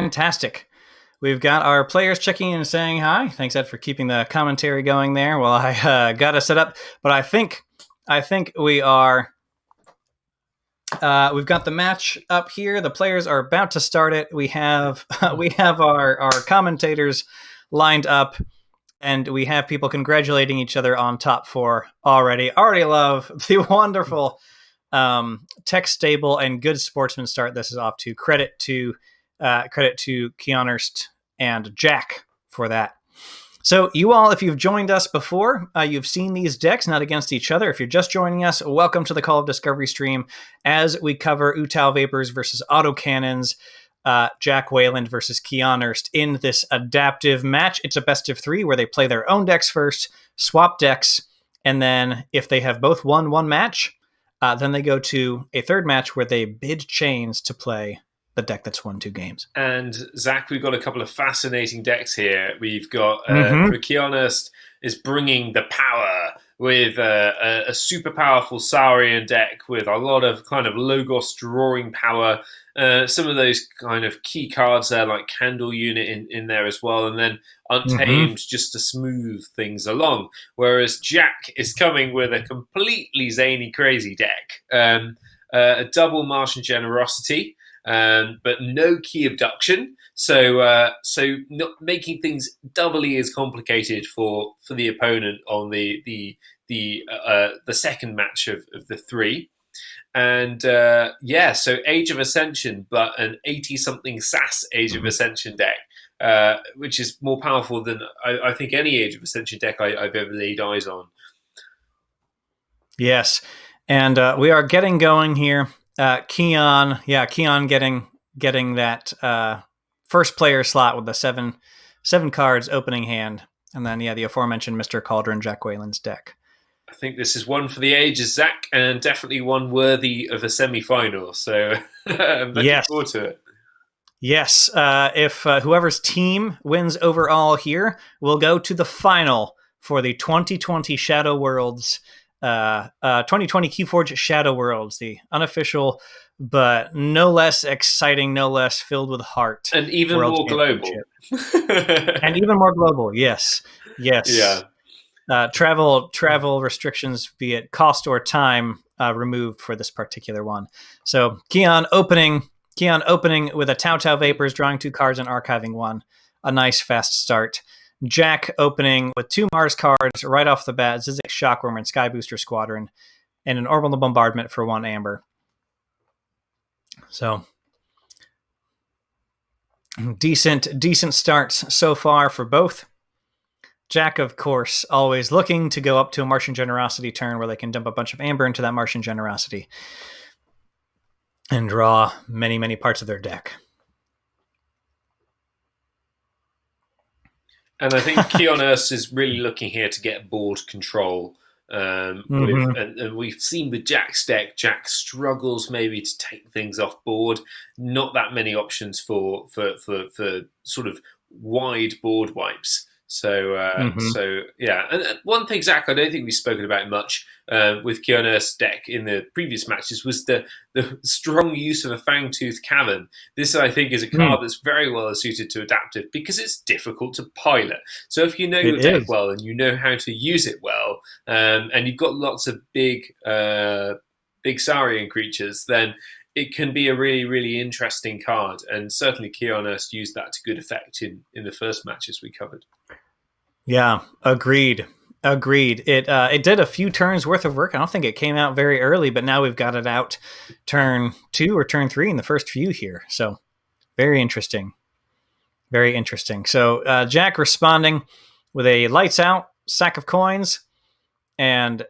Fantastic. We've got our players checking in and saying hi. Thanks, Ed, for keeping the commentary going there while I got us set up. But I think we are. We've got the match up here. The players are about to start it. We have our commentators lined up, and we have people congratulating each other on top four already. Already love the wonderful tech stable and good sportsman start this is off to. Credit to Kionerst and Jack for that. So you all, if you've joined us before, you've seen these decks, not against each other. If you're just joining us, welcome to the Call of Discovery stream as we cover Utau Vapors versus Autocannons, Jack Wayland versus Kionerst in this adaptive match. It's a best of three where they play their own decks first, swap decks, and then if they have both won one match, then they go to a third match where they bid chains to play the deck that's won two games. And Zach, we've got a couple of fascinating decks here. We've got Kionerst is bringing the power with a super powerful Saurian deck with a lot of kind of Logos drawing power. Some of those kind of key cards there, like Candle Unit in there as well, and then Untamed just to smooth things along. Whereas Jack is coming with a completely zany, crazy deck. A double Martian Generosity, but no key abduction, so not making things doubly as complicated for the opponent on the second match of the three. And so Age of Ascension, but an 80-something SAS Age of Ascension deck, which is more powerful than I think any Age of Ascension deck I've ever laid eyes on. Yes, and we are getting going here. Keon getting that first player slot with the seven cards opening hand, and then the aforementioned Mr. Cauldron, Jack Wayland's deck. I think this is one for the ages, Zach, and definitely one worthy of a semi-final. So I'm looking forward to it. Yes, if whoever's team wins overall here will go to the final for the 2020 Shadow Worlds. 2020 KeyForge Shadow Worlds, the unofficial, but no less exciting, no less filled with heart, and even more global, and even more global. Yes. Yeah. Travel restrictions, be it cost or time, removed for this particular one. So Keon opening with a Utau Vapors, drawing two cards and archiving one. A nice fast start. Jack opening with two Mars cards right off the bat, Zizek Shockworm and Sky Booster Squadron, and an Orbital Bombardment for one Amber. So decent starts so far for both. Jack, of course, always looking to go up to a Martian Generosity turn where they can dump a bunch of Amber into that Martian Generosity and draw many, many parts of their deck. And I think Kionerst is really looking here to get board control. And we've seen with Jack's deck, Jack struggles maybe to take things off board. Not that many options for sort of wide board wipes. So yeah. And one thing, Zach, I don't think we've spoken about much with Kionerst's deck in the previous matches was the strong use of a Fangtooth Cavern. This, I think, is a card that's very well suited to adaptive because it's difficult to pilot. So if you know your deck well and you know how to use it well, and you've got lots of big Saurian creatures, then it can be a really, really interesting card. And certainly Kionerst used that to good effect in the first matches we covered. Yeah, agreed. It did a few turns worth of work. I don't think it came out very early, but now we've got it out turn 2 or turn 3 in the first few here. So very interesting. So Jack responding with a lights out sack of coins, and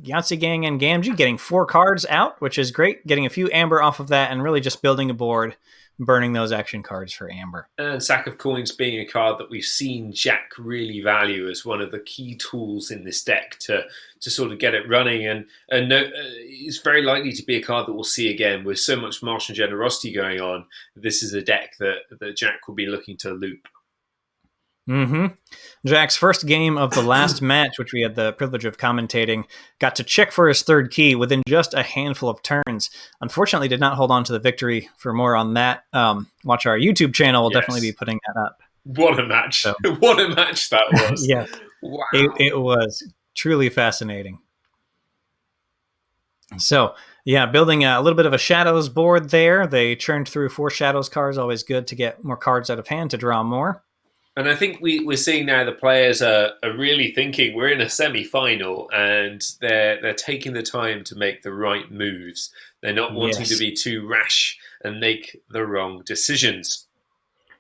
Yahtzee Gang and Gamgee getting 4 cards out, which is great. Getting a few Amber off of that and really just building a board, burning those action cards for Amber. And Sack of Coins being a card that we've seen Jack really value as one of the key tools in this deck to sort of get it running. And it's very likely to be a card that we'll see again with so much Martian Generosity going on. This is a deck that Jack will be looking to loop. Mm-hmm. Jack's first game of the last match, which we had the privilege of commentating, got to check for his third key within just a handful of turns. Unfortunately, did not hold on to the victory. For more on that, watch our YouTube channel. We'll definitely be putting that up. What a match. So, What a match that was. yes, Wow. it was truly fascinating. So, yeah, building a little bit of a shadows board there. They churned through 4 shadows cards. Always good to get more cards out of hand to draw more. And I think we're seeing now the players are really thinking we're in a semi-final, and they're taking the time to make the right moves. They're not wanting to be too rash and make the wrong decisions.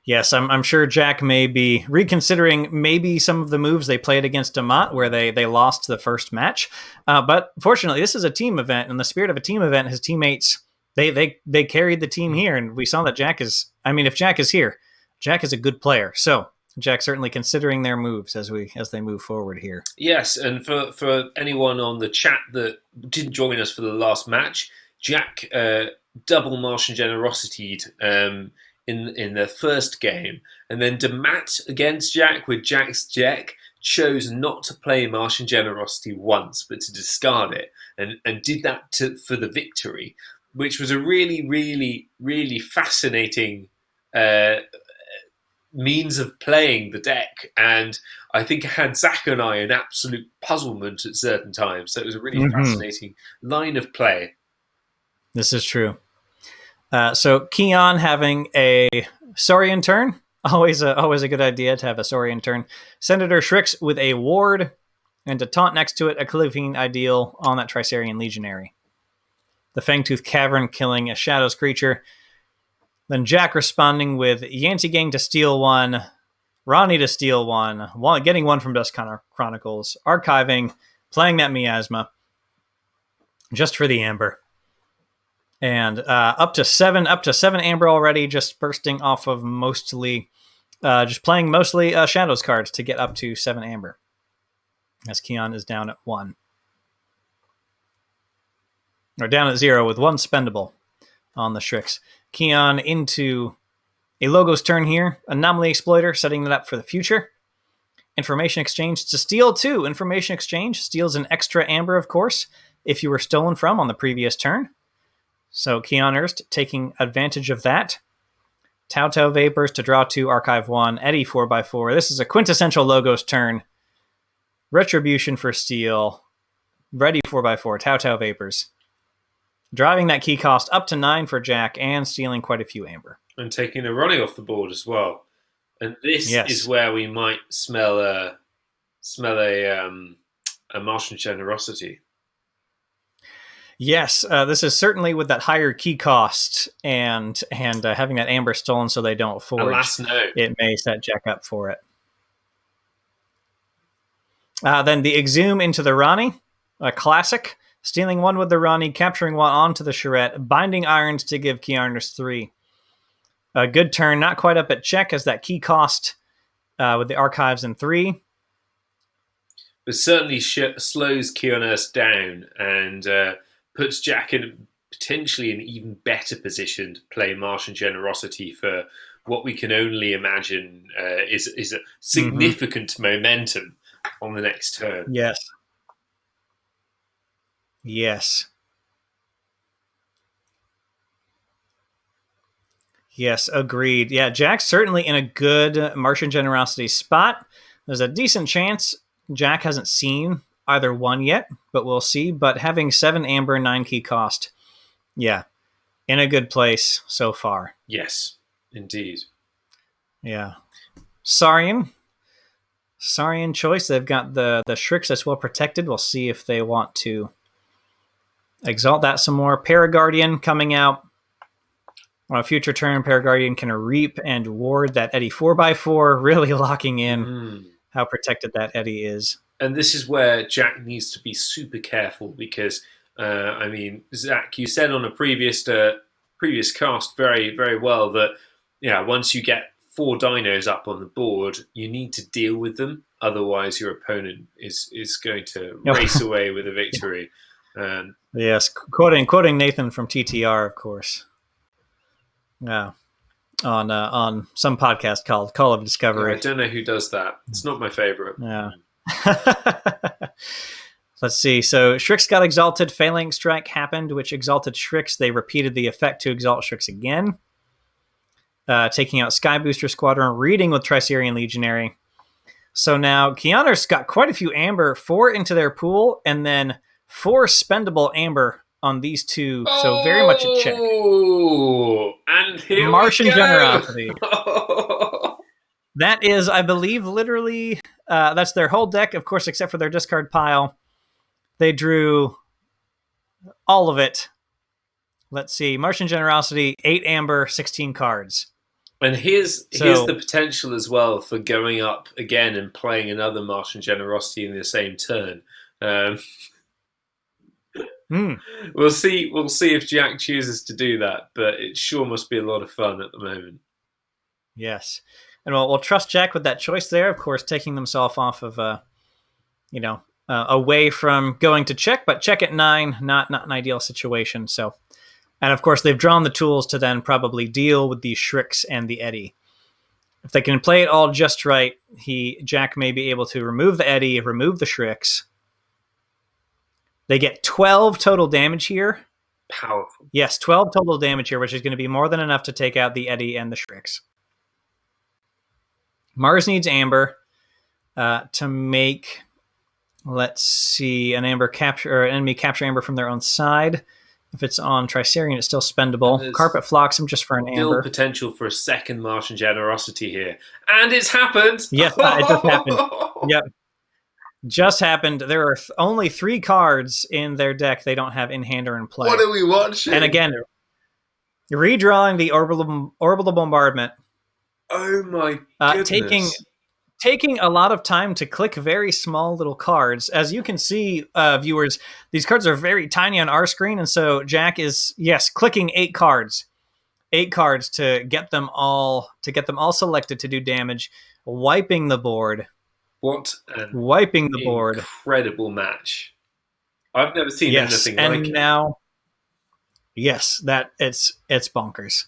Yes, I'm sure Jack may be reconsidering maybe some of the moves they played against Demott, where they lost the first match. But fortunately, this is a team event. In the spirit of a team event, his teammates, they carried the team here. And we saw that Jack is, if Jack is here, Jack is a good player. So Jack certainly considering their moves as they move forward here. Yes, and for anyone on the chat that didn't join us for the last match, Jack double Martian Generosity in the first game, and then Demott against Jack with Jack's deck chose not to play Martian Generosity once, but to discard it, and did that for the victory, which was a really, really, really fascinating means of playing the deck, and I think it had Zach and I in absolute puzzlement at certain times. So it was a really fascinating line of play. This is true. So Keon having a Saurian turn, always a good idea to have a Saurian turn. Senator Shrix with a ward, and to taunt next to it, a Caliphian Ideal on that Trisarian Legionary. The Fangtooth Cavern killing a Shadows creature. Then Jack responding with Yancey Gang to steal 1, Ronnie to steal 1, getting 1 from Dusk Chronicles, archiving, playing that Miasma, just for the Amber. And up to seven Amber already, just bursting off of just playing mostly Shadows cards to get up to 7 Amber. As Keon is down at 1. Or down at 0 with 1 spendable on the Shrix. Keon into a Logos turn here. Anomaly Exploiter, setting that up for the future. Information Exchange to steal 2. Information Exchange steals an extra Amber, of course, if you were stolen from on the previous turn. So Kionerst taking advantage of that. Utau Vapors to draw 2, archive 1, Eddie 4x4. This is a quintessential Logos turn. Retribution for steal. Ready 4x4, Utau Vapors. Driving that key cost up to 9 for Jack and stealing quite a few Amber. And taking the Ronnie off the board as well. And this is where we might smell a Martian Generosity. Yes, this is certainly with that higher key cost and having that Amber stolen so they don't forge. Alas, no. It may set Jack up for it. Then the Exhume into the Ronnie, a classic. Stealing 1 with the Ronnie, capturing 1 onto the Charette, binding Irons to give Kearners 3. A good turn, not quite up at check as that key cost with the archives in 3. But certainly slows Kearners down and puts Jack in potentially an even better position to play Martian Generosity for what we can only imagine is a significant momentum on the next turn. Yes. Yes. Yes, agreed. Yeah, Jack's certainly in a good Martian Generosity spot. There's a decent chance Jack hasn't seen either one yet, but we'll see. But having 7 Amber, 9 key cost, yeah, in a good place so far. Yes, indeed. Yeah. Saurian choice. They've got the Shrix that's well protected. We'll see if they want to exalt that some more. Paraguardian coming out. On a future turn, Paraguardian can reap and ward that Eddie 4x4, really locking in how protected that Eddie is. And this is where Jack needs to be super careful because, Zach, you said on a previous cast very, very well that once you get 4 dinos up on the board, you need to deal with them. Otherwise, your opponent is going to race away with a victory. Yes, quoting Nathan from TTR, of course. Yeah. on some podcast called Call of Discovery. I don't know who does that. It's not my favorite. Yeah. Let's see. So Shrix got exalted. Phalanx Strike happened, which exalted Shrix. They repeated the effect to exalt Shrix again. Taking out Sky Booster Squadron, reading with Tricerian Legionary. So now Kionerst got quite a few amber, 4 into their pool, and then 4 spendable amber on these two. So very much a check. And here Martian we go. Generosity. That is, I believe, literally, that's their whole deck, of course, except for their discard pile. They drew all of it. Let's see. Martian Generosity, 8 amber, 16 cards. And here's the potential as well for going up again and playing another Martian Generosity in the same turn. We'll see if Jack chooses to do that, but it sure must be a lot of fun at the moment. Yes. And we'll trust Jack with that choice there, of course, taking themselves off of, away from going to check, but check at 9, not an ideal situation. So, and of course, they've drawn the tools to then probably deal with the Shrix and the Eddy. If they can play it all just right, Jack may be able to remove the Eddy, remove the Shrix. They get 12 total damage here. Powerful. Yes, 12 total damage here, which is going to be more than enough to take out the Eddy and the Shrix. Mars needs amber to make, let's see, an enemy capture amber from their own side. If it's on Tricerian, it's still spendable. Carpet Flotsam just for an amber. Still potential for a second Martian Generosity here. And it's happened! Yes, it just happened. Yep. Just happened. There are only 3 cards in their deck they don't have in hand or in play. What are we watching? And again, redrawing the orbital bombardment. Oh my goodness. Taking a lot of time to click very small little cards. As you can see, viewers, these cards are very tiny on our screen, and so Jack is, clicking 8 cards. 8 cards to get them all selected to do damage, wiping the board. Wiping the board. Incredible match. I've never seen anything like it. And now, it's bonkers.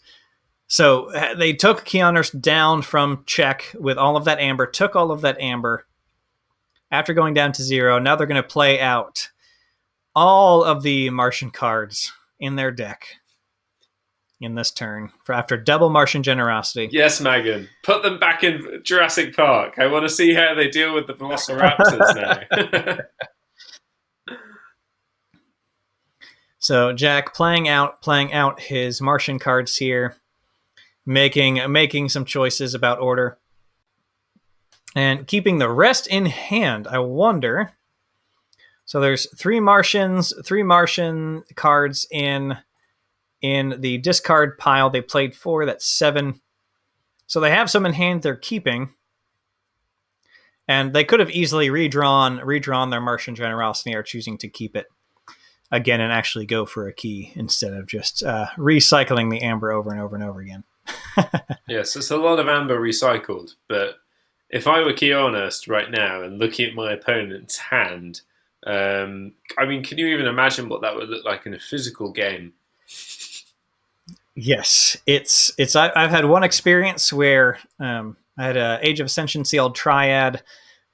So they took Kionerst down from check with all of that amber, took all of that amber. After going down to 0, now they're going to play out all of the Martian cards in their deck in this turn after double Martian Generosity. Yes, Megan. Put them back in Jurassic Park. I want to see how they deal with the Velociraptors now. So Jack playing out his Martian cards here. Making some choices about order and keeping the rest in hand. I wonder. So there's 3 Martian cards in the discard pile. They played 4. That's 7. So they have some in hand they're keeping, and they could have easily redrawn their Martian Generosity, or choosing to keep it again and actually go for a key instead of just recycling the amber over and over and over again. Yes, it's a lot of amber recycled, but if I were Kionerst right now and looking at my opponent's hand, can you even imagine what that would look like in a physical game? Yes, I've had one experience where I had a Age of Ascension sealed Triad.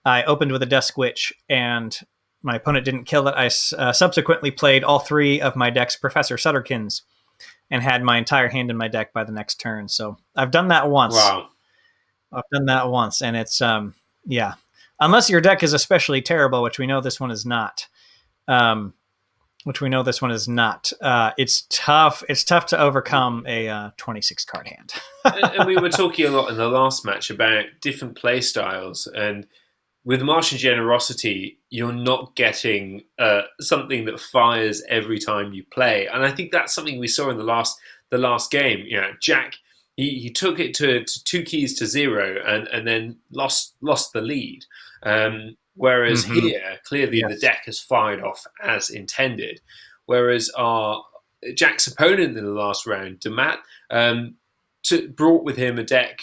I opened with a Death Witch, and my opponent didn't kill it. I subsequently played all 3 of my deck's Professor Sutterkins, and had my entire hand in my deck by the next turn. So I've done that once. Wow. I've done that once, and it's, unless your deck is especially terrible, which we know this one is not. It's tough. It's tough to overcome a 26 card hand. And we were talking a lot in the last match about different play styles, and with Martian Generosity, you're not getting something that fires every time you play, and I think that's something we saw in the last game. Jack he took it to 2 keys to 0 and then lost the lead. Whereas here, clearly the deck has fired off as intended. Whereas Jack's opponent in the last round, Demat, brought with them a deck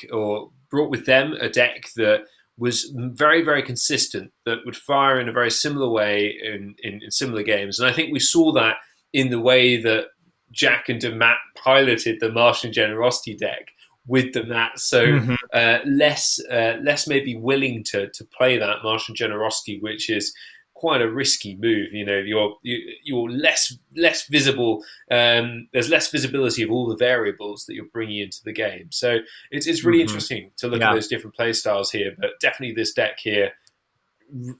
that was very, very consistent, that would fire in a very similar way in similar games. And I think we saw that in the way that Jack and Demat piloted the Martian Generosity deck with the mat, so less maybe willing to play that Martian Generosity, which is quite a risky move. You're less visible. There's less visibility of all the variables that you're bringing into the game. So it's really interesting to look at those different play styles here. But definitely this deck here,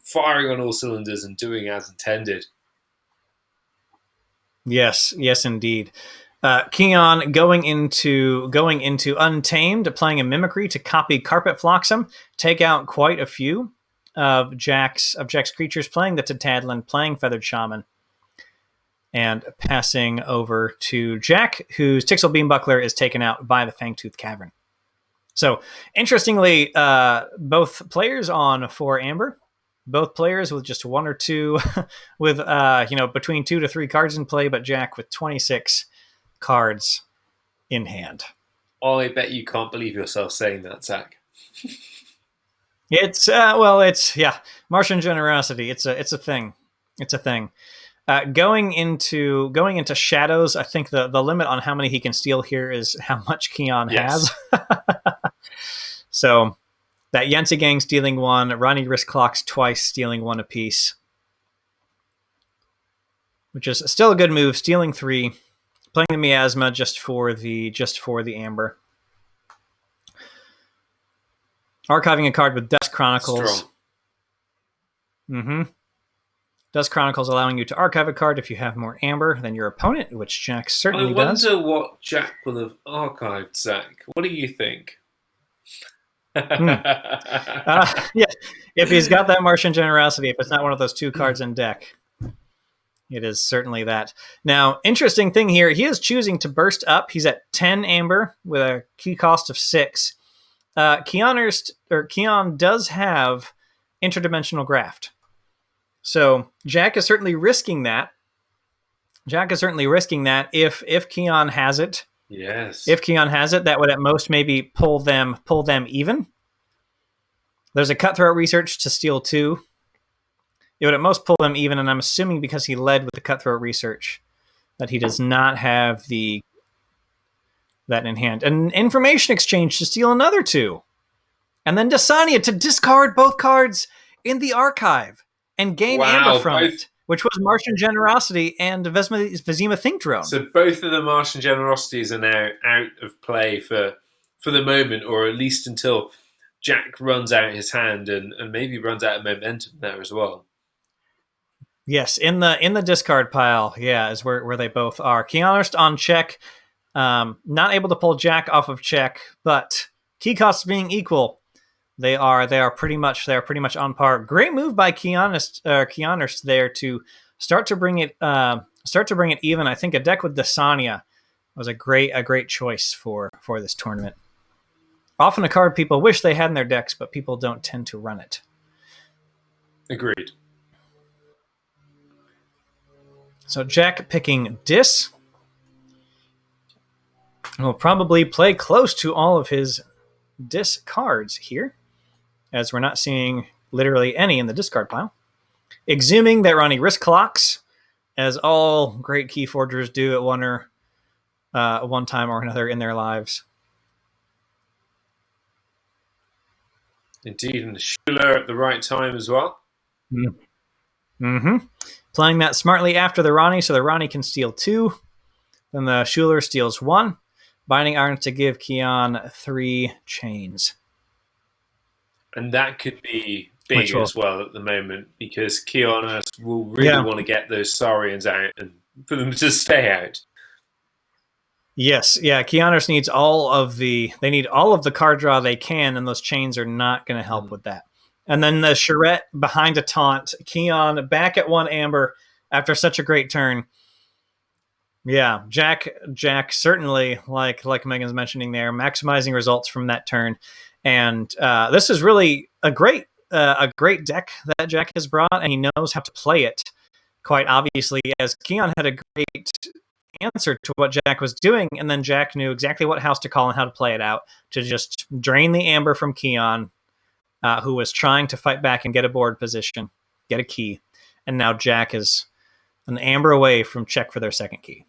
firing on all cylinders and doing as intended. Yes, indeed. Keon going into Untamed, playing a Mimicry to copy Carpet Flotsam, take out quite a few of Jack's creatures, playing the Tatadlan, playing Feathered Shaman, and passing over to Jack, whose Tixel Beambuckler is taken out by the Fangtooth Cavern. So, interestingly, both players on 4 Amber, both players with just 1 or 2, with between 2 to 3 cards in play, but Jack with 26 cards in hand. I bet you can't believe yourself saying that, Zach. It's Martian Generosity. It's a thing. It's a thing. Going into Shadows, I think the limit on how many he can steal here is how much Keon has. So that Yancy Gang stealing 1, Ronnie Risk Clocks twice stealing 1 apiece, which is still a good move. Stealing 3, playing the Miasma just for the Amber. Archiving a card with Dust Chronicles. Strong. Dust Chronicles allowing you to archive a card if you have more Amber than your opponent, which Jack certainly does. I wonder what Jack will have archived, Zach. What do you think? If he's got that Martian Generosity, if it's not one of those 2 cards in deck, it is certainly that. Now, interesting thing here, he is choosing to burst up. He's at 10 Amber with a key cost of 6. Keon does have Interdimensional Graft. So Jack is certainly risking that. If Keon has it. Yes. If Keon has it, that would at most maybe pull them even. There's a Cutthroat Research to steal 2. It would at most pull them even, and I'm assuming because he led with the Cutthroat Research that he does not have that in hand. An Information Exchange to steal another 2. And then Dasania to discard both cards in the archive and gain Amber from it, which was Martian Generosity and Vizima Think Drone. So both of the Martian Generosities are now out of play for the moment, or at least until Jack runs out his hand and maybe runs out of momentum there as well. Yes, in the discard pile, is where they both are. Kionerst on check, not able to pull Jack off of check, but key costs being equal, they are pretty much on par. Great move by Kionerst there to start to bring it even. I think a deck with Dasania was a great choice for this tournament. Often a card people wish they had in their decks, but people don't tend to run it. Agreed. So Jack picking Dis. Will probably play close to all of his Dis cards here, as we're not seeing literally any in the discard pile. Exhuming that Ronnie Risk Clocks, as all great Keyforgers do at one time or another in their lives. Indeed, and the Schuler at the right time as well. Playing that smartly after the Ronnie, so the Ronnie can steal 2. Then the Schuler steals 1. Binding Iron to give Keon 3 chains. And that could be big as well at the moment, because Kionerst will really want to get those Saurians out and for them to stay out. Yes, Kionerst needs all of the card draw they can, and those chains are not going to help with that. And then the Charette behind a taunt. Keon back at 1 Amber after such a great turn. Yeah, Jack certainly, like Megan's mentioning there, maximizing results from that turn. And this is really a great deck that Jack has brought, and he knows how to play it quite obviously, as Keon had a great answer to what Jack was doing, and then Jack knew exactly what house to call and how to play it out to just drain the Amber from Keon, who was trying to fight back and get a board position, get a key. And now Jack is an Amber away from check for their second key.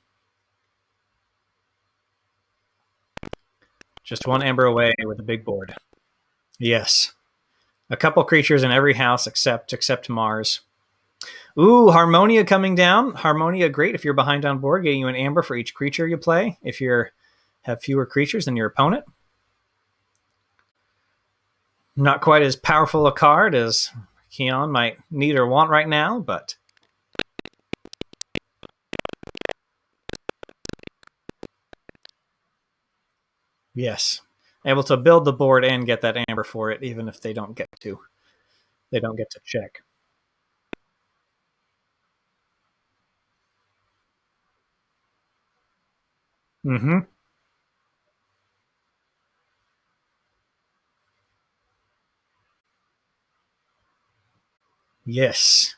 Just one amber away with a big board. Yes. A couple creatures in every house except Mars. Ooh, Harmonia coming down. Harmonia, great if you're behind on board, getting you an amber for each creature you play. If you have fewer creatures than your opponent. Not quite as powerful a card as Keon might need or want right now, but yes, able to build the board and get that amber for it, even if they don't get to check. Mm-hmm. Yes.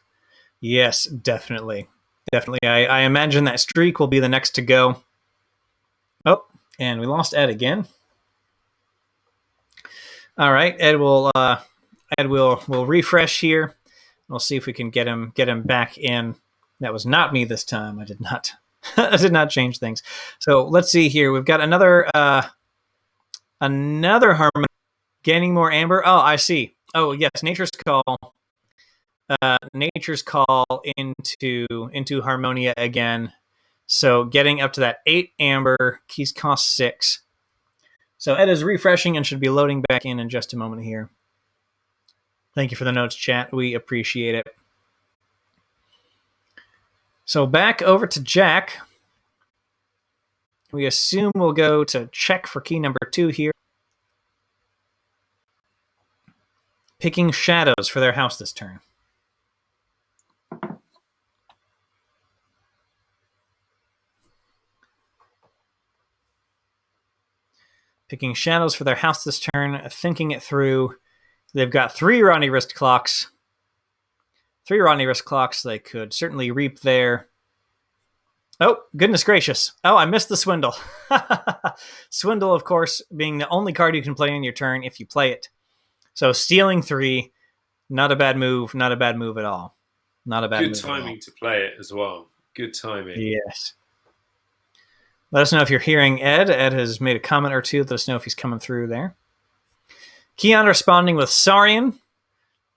Yes, definitely. Definitely. I imagine that Streak will be the next to go. Oh, and we lost Ed again. All right, Ed will refresh here. We'll see if we can get him back in. That was not me this time. I did not I did not change things. So let's see here. We've got another Harmony gaining more amber. Oh, I see. Oh yes, Nature's Call. Nature's Call into Harmonia again. So getting up to that 8 amber. Keys cost 6. So Ed is refreshing and should be loading back in just a moment here. Thank you for the notes, chat. We appreciate it. So back over to Jack. We assume we'll go to check for key number 2 here. Picking shadows for their house this turn. Picking shadows for their house this turn, thinking it through. They've got 3 Rodney wrist clocks. 3 Rodney wrist clocks. They could certainly reap there. Oh, goodness gracious. Oh, I missed the Swindle. Swindle, of course, being the only card you can play in your turn if you play it. So stealing 3, not a bad move. Not a bad move at all. Not a bad move. Good timing to play it as well. Good timing. Yes. Let us know if you're hearing Ed. Ed has made a comment or two. Let us know if he's coming through there. Keon responding with Saurian.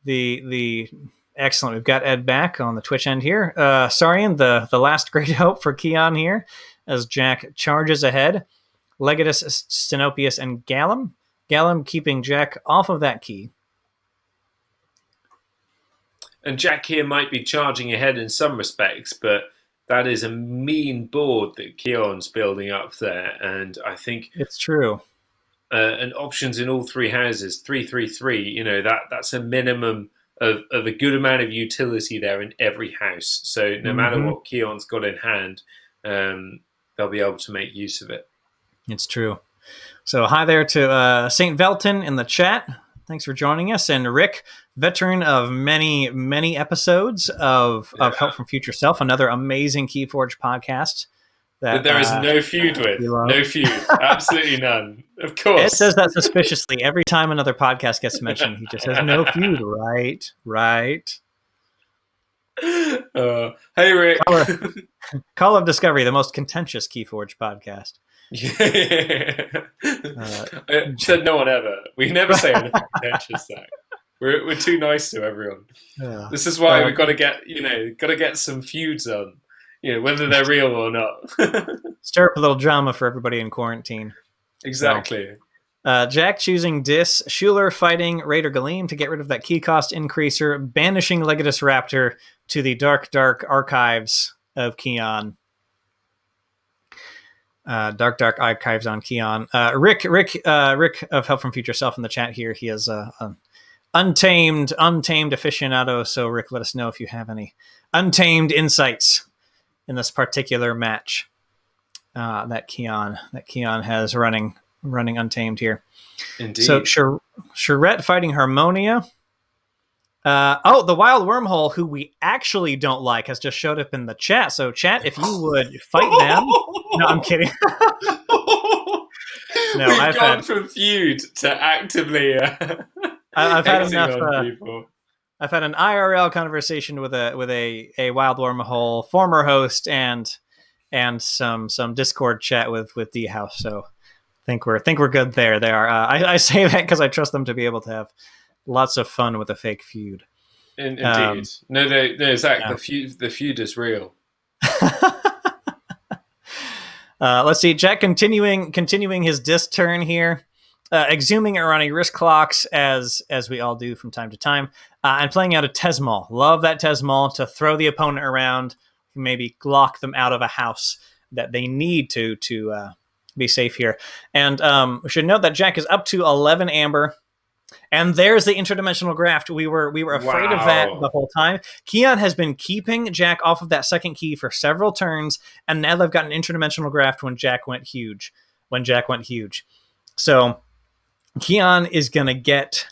The excellent. We've got Ed back on the Twitch end here. Saurian, the last great hope for Keon here, as Jack charges ahead. Legatus, Stenopius, and Gallum. Gallum keeping Jack off of that key. And Jack here might be charging ahead in some respects, but that is a mean board that Keon's building up there, and I think it's true. And options in all 3 houses, 3-3-3. You know that's a minimum of a good amount of utility there in every house. So no matter what Keon's got in hand, they'll be able to make use of it. It's true. So hi there to St. Velton in the chat. Thanks for joining us. And Rick, veteran of many, many episodes of Help from Future Self, another amazing KeyForge podcast. That there is no feud with. No feud. Absolutely none. Of course. It says that suspiciously. Every time another podcast gets mentioned, he just says, no feud. Right. Hey, Rick. Call of Discovery, the most contentious KeyForge podcast. Said no one ever. We never say anything contentious, though. We're too nice to everyone. Yeah. This is why we've got to get some feuds on. Whether they're real or not. Stir up a little drama for everybody in quarantine. Exactly. So, Jack choosing Dis, Schuler fighting Raider Galeem to get rid of that key cost increaser, banishing Legatus Raptor to the dark archives of Keon. Dark archives on Keon. Rick of Help from Future Self in the chat here. He is an untamed aficionado. So Rick, let us know if you have any untamed insights in this particular match that Keon has running untamed here. Indeed. So Charette fighting Harmonia. The Wild Wormhole, who we actually don't like, has just showed up in the chat. So chat, if you would fight them. No, I'm kidding. No, We've gone from feud to actively. I've had enough. People. I've had an IRL conversation with a Wild Wormhole former host and some Discord chat with D House. So think we're good there. They are. I say that because I trust them to be able to have lots of fun with a fake feud. Indeed. No, Zach. Yeah. The feud is real. Let's see. Jack continuing his disc turn here, exhuming or running wrist clocks as we all do from time to time, and playing out a Tesmol. Love that Tesmol to throw the opponent around, maybe lock them out of a house that they need to be safe here. And we should note that Jack is up to 11 amber. And there's the interdimensional graft. We were afraid of that the whole time. Keon has been keeping Jack off of that second key for several turns, and now they've got an interdimensional graft when Jack went huge. So Keon is going to get,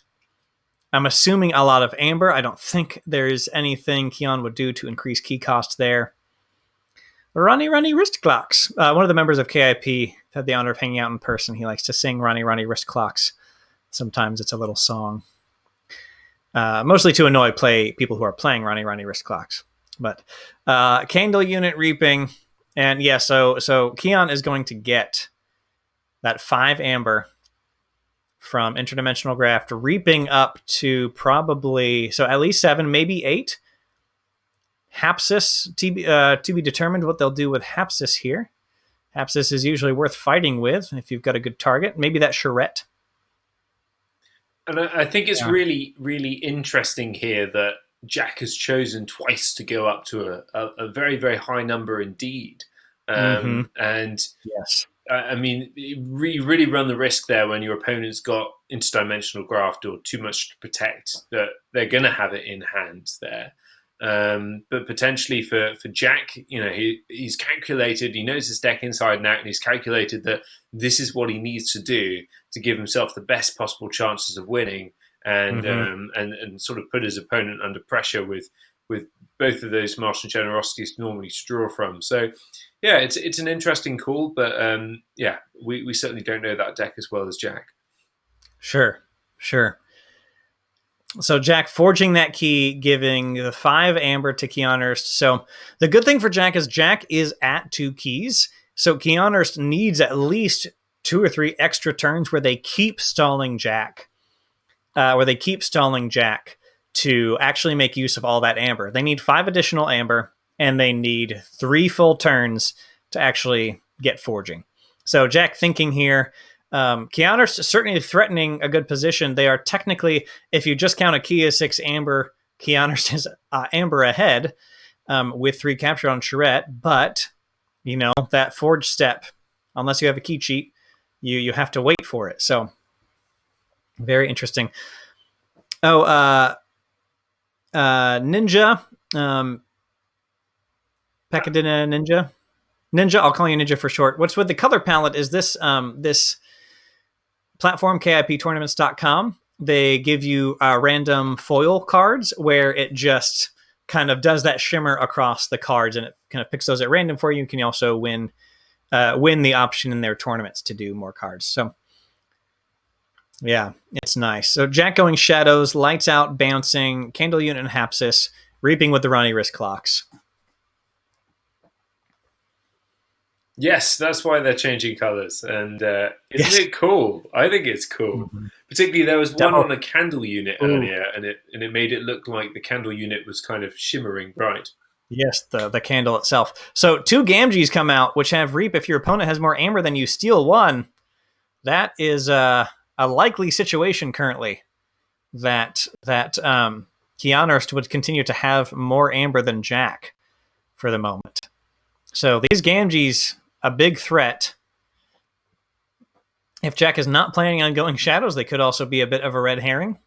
I'm assuming, a lot of amber. I don't think there's anything Keon would do to increase key cost there. Ronnie wrist clocks. One of the members of KIP had the honor of hanging out in person. He likes to sing Ronnie wrist clocks. Sometimes it's a little song, mostly to annoy people who are playing Ronnie wrist clocks. But candle unit reaping, and yeah, so Keon is going to get that 5 amber from interdimensional graft, reaping up to probably at least 7, maybe 8. Hapsis to be determined what they'll do with Hapsis here. Hapsis is usually worth fighting with if you've got a good target. Maybe that charrette. And I think it's really, really interesting here that Jack has chosen twice to go up to a very, very high number indeed. And yes, I mean, you really run the risk there when your opponent's got interdimensional graft or too much to protect, that they're going to have it in hand there. But potentially for Jack, he's calculated, he knows his deck inside and out, and he's calculated that this is what he needs to do to give himself the best possible chances of winning, and sort of put his opponent under pressure with both of those martial generosities normally to draw from. So yeah, it's an interesting call, but we certainly don't know that deck as well as Jack. Sure. So Jack forging that key, giving the 5 amber to Kionerst. So the good thing for Jack is at 2 keys. So Kionerst needs at least 2 or 3 extra turns where they keep stalling Jack, to actually make use of all that amber. They need 5 additional amber, and they need 3 full turns to actually get forging. So Jack thinking here, Kionerst is certainly threatening a good position. They are technically, if you just count a key as 6 amber, Kionerst is amber ahead with 3 captured on charrette. But, that forge step, unless you have a key cheat, you have to wait for it. So, very interesting. Ninja, Pekadina Ninja, I'll call you Ninja for short. What's with the color palette is this platform, KIPtournaments.com. They give you random foil cards where it just kind of does that shimmer across the cards, and it kind of picks those at random for you. You can also win the option in their tournaments to do more cards. So yeah, it's nice. So Jack going shadows, lights out, bouncing, candle unit and Hapsis, reaping with the Ronnie wrist clocks. Yes, that's why they're changing colors. And isn't it cool? I think it's cool. Mm-hmm. Particularly there was one on a candle unit earlier, and it made it look like the candle unit was kind of shimmering bright. Yes, the candle itself. So 2 Gamgees come out, which have reap. If your opponent has more amber than you, steal 1. That is a likely situation currently, that Kionerst would continue to have more amber than Jack for the moment. So these Gamgees, a big threat. If Jack is not planning on going shadows, they could also be a bit of a red herring.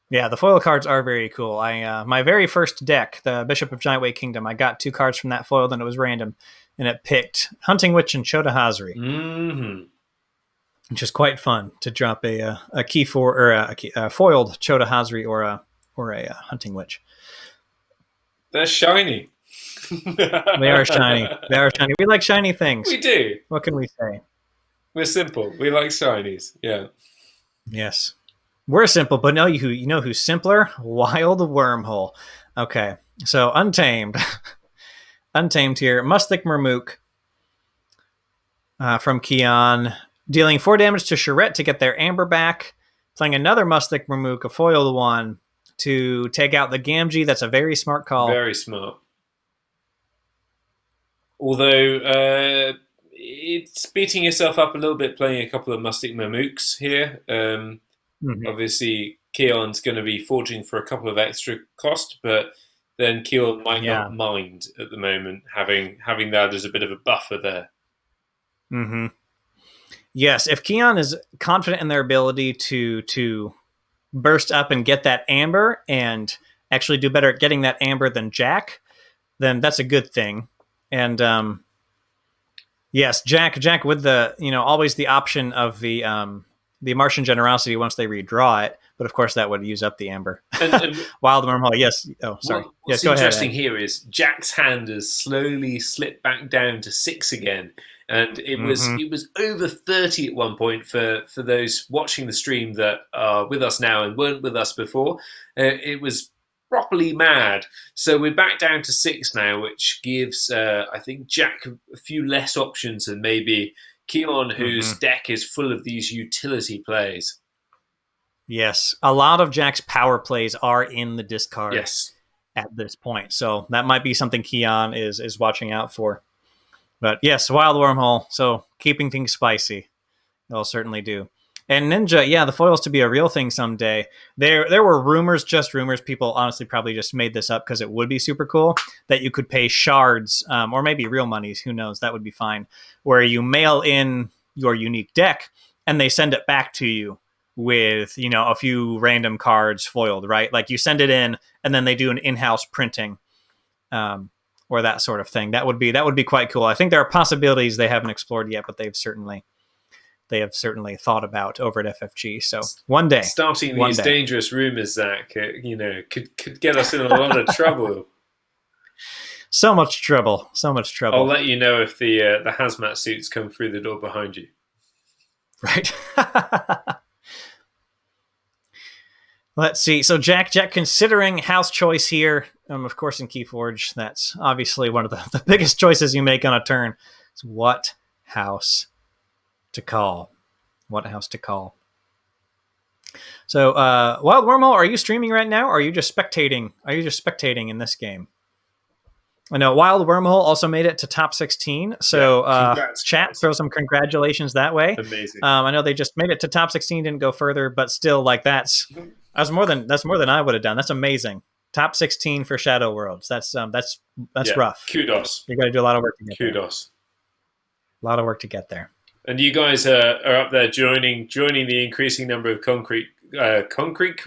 Yeah, the foil cards are very cool. My very first deck, the Bishop of Giant Way Kingdom, I got 2 cards from that foil, then it was random, and it picked Hunting Witch and Chota Hazri. Mm-hmm. Which is quite fun to drop a key or a foiled Chota Hazri or a Hunting Witch. They're shiny. They are shiny. We like shiny things. We do. What can we say? We're simple. We like shinies. Yeah. Yes. We're simple, but you know who's simpler? Wild Wormhole. Okay. So Untamed. Untamed here. Mustik Murmook. from Keon, dealing 4 damage to Charette to get their Amber back, playing another Mustic Mamook, a foiled one, to take out the Gamgee. That's a very smart call. Very smart. Although it's beating yourself up a little bit playing a couple of Mustic Mamooks here. Obviously, Keon's going to be forging for a couple of extra cost, but then Keon might not mind at the moment having that as a bit of a buffer there. Mm-hmm. Yes, if Keon is confident in their ability to burst up and get that Amber and actually do better at getting that Amber than Jack, then that's a good thing. And yes, Jack with the always the option of the Martian Generosity once they redraw it, but of course that would use up the Amber. And Wild Wormhole, yes. Oh, sorry. What's interesting here is Jack's hand has slowly slipped back down to 6 again, and it was over 30 at one point for those watching the stream that are with us now and weren't with us before. It was properly mad. So we're back down to 6 now, which gives I think Jack a few less options than maybe Keon, whose deck is full of these utility plays. Yes, a lot of Jack's power plays are in the discard at this point, so that might be something Keon is watching out for. But yes, Wild Wormhole, so keeping things spicy. They'll certainly do. And Ninja, the foils to be a real thing someday. There were rumors, just rumors. People honestly probably just made this up because it would be super cool that you could pay shards, or maybe real monies, who knows, that would be fine, where you mail in your unique deck and they send it back to you with, a few random cards foiled, right? Like you send it in and then they do an in-house printing, or that sort of thing. That would be quite cool. I think there are possibilities they haven't explored yet, but they have certainly thought about over at FFG. So one day, starting these dangerous rumors, Zach, could get us in a lot of trouble. So much trouble. I'll let you know if the hazmat suits come through the door behind you. Right. Let's see. So Jack, considering house choice here, of course in KeyForge, that's obviously one of the biggest choices you make on a turn. It's what house to call. So, Wild Wormhole, are you streaming right now, or are you just spectating? In this game? I know Wild Wormhole also made it to top 16. So, chat, throw some congratulations that way. Amazing. I know they just made it to top 16, didn't go further, but still, that's more than I would have done. That's amazing. Top 16 for Shadow Worlds. That's rough. Kudos. You got to do a lot of work to get there. Kudos. A lot of work to get there. And you guys are up there joining the increasing number of content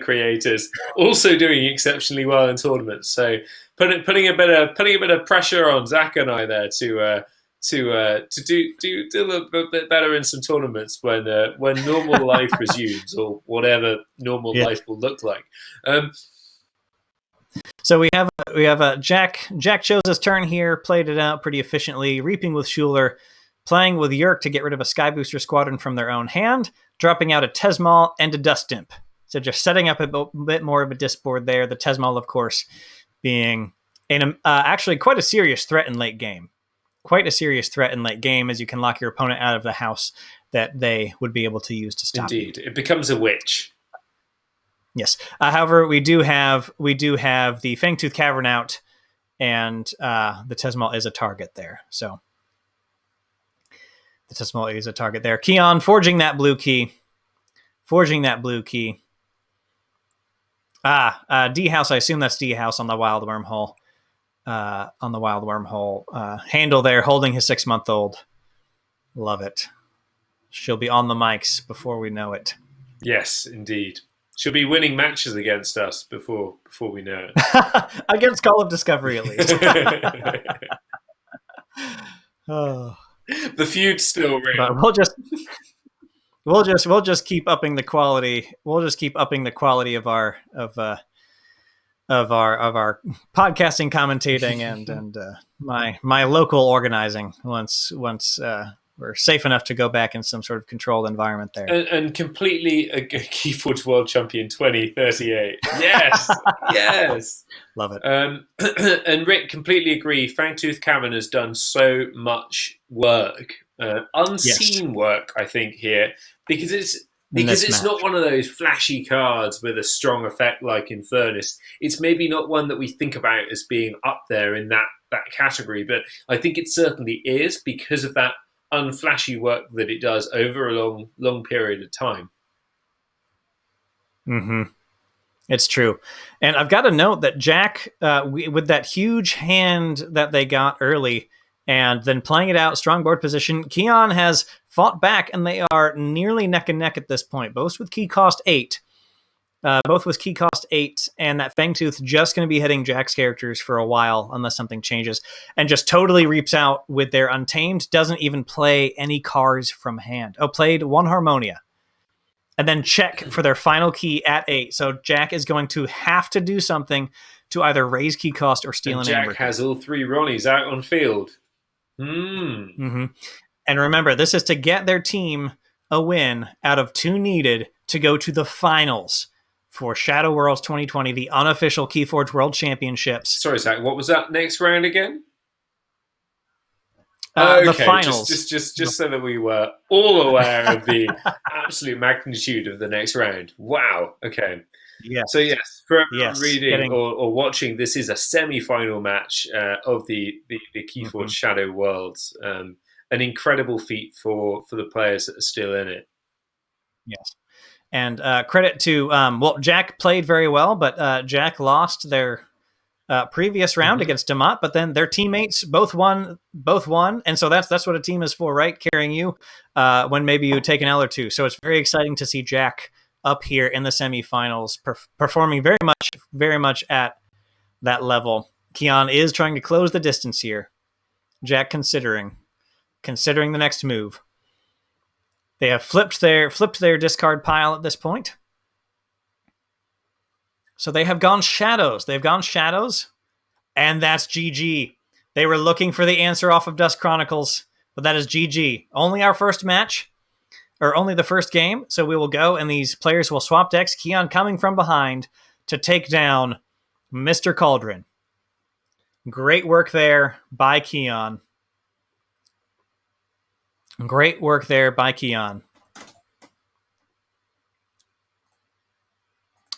creators, also doing exceptionally well in tournaments. So putting a bit of pressure on Zach and I there to do a little bit better in some tournaments when normal life resumes, or whatever normal life will look like. So we have Jack. Jack chose his turn here, played it out pretty efficiently, reaping with Schuler, playing with Yerk to get rid of a Sky Booster Squadron from their own hand, dropping out a Tesmal and a Dust Imp. So just setting up a bit more of a disboard there. The Tesmal, of course, being actually quite a serious threat in late game. As you can lock your opponent out of the house that they would be able to use to stop. Indeed, it becomes a witch. Yes. However, we do have the Fangtooth Cavern out, and the Tesmal is a target there. So the Tesmal is a target there. Keon forging that blue key. D House. I assume that's D House on the Wild Wormhole. Handle there, holding his 6-month-old. Love it. She'll be on the mics before we know it. Yes, indeed. She'll be winning matches against us before we know it. Against Call of Discovery, at least. Oh. The feud's still real. But we'll just keep upping the quality. We'll just keep upping the quality of our podcasting, commentating, and my local organizing once we're safe enough to go back in some sort of controlled environment there. And completely a KeyForge World Champion 2038. Yes, yes. Love it. And Rick, completely agree. Fangtooth Cavern has done so much work, unseen work, I think, here, because it's not one of those flashy cards with a strong effect like in Furnace. It's maybe not one that we think about as being up there in that category, but I think it certainly is because of that unflashy work that it does over a long period of time. Mm-hmm. It's true. And I've got to note that Jack, with that huge hand that they got early and then playing it out, strong board position, Keon has fought back and they are nearly neck and neck at this point, both with key cost 8. And that Fangtooth just going to be hitting Jack's characters for a while unless something changes, and just totally reaps out with their Untamed, doesn't even play any cards from hand. Oh, played 1 Harmonia. And then check for their final key at 8. So Jack is going to have to do something to either raise key cost or steal an Amber. Jack has all 3 Ronnies out on field. Mm-hmm. And remember, this is to get their team a win out of 2 needed to go to the finals for Shadow Worlds 2020, the unofficial KeyForge World Championships. Sorry, Zach, what was that next round again? Okay, the finals. Just so that we were all aware of the absolute magnitude of the next round. Wow. Okay. Yeah. So yes, for everyone reading or watching, this is a semi-final match of the KeyForge Shadow Worlds. An incredible feat for the players that are still in it. Yes. And credit to, Jack played very well, but Jack lost their previous round against Demott, but then their teammates both won. And so that's what a team is for, right? Carrying you when maybe you take an L or two. So it's very exciting to see Jack up here in the semifinals, performing very much at that level. Keon is trying to close the distance here. Jack considering the next move. They have flipped their discard pile at this point. So they have gone shadows. And that's GG. They were looking for the answer off of Dusk Chronicles, but that is GG. Only our first match, or only the first game. So we will go, and these players will swap decks. Keon coming from behind to take down Mr. Cauldron. Great work there by Keon.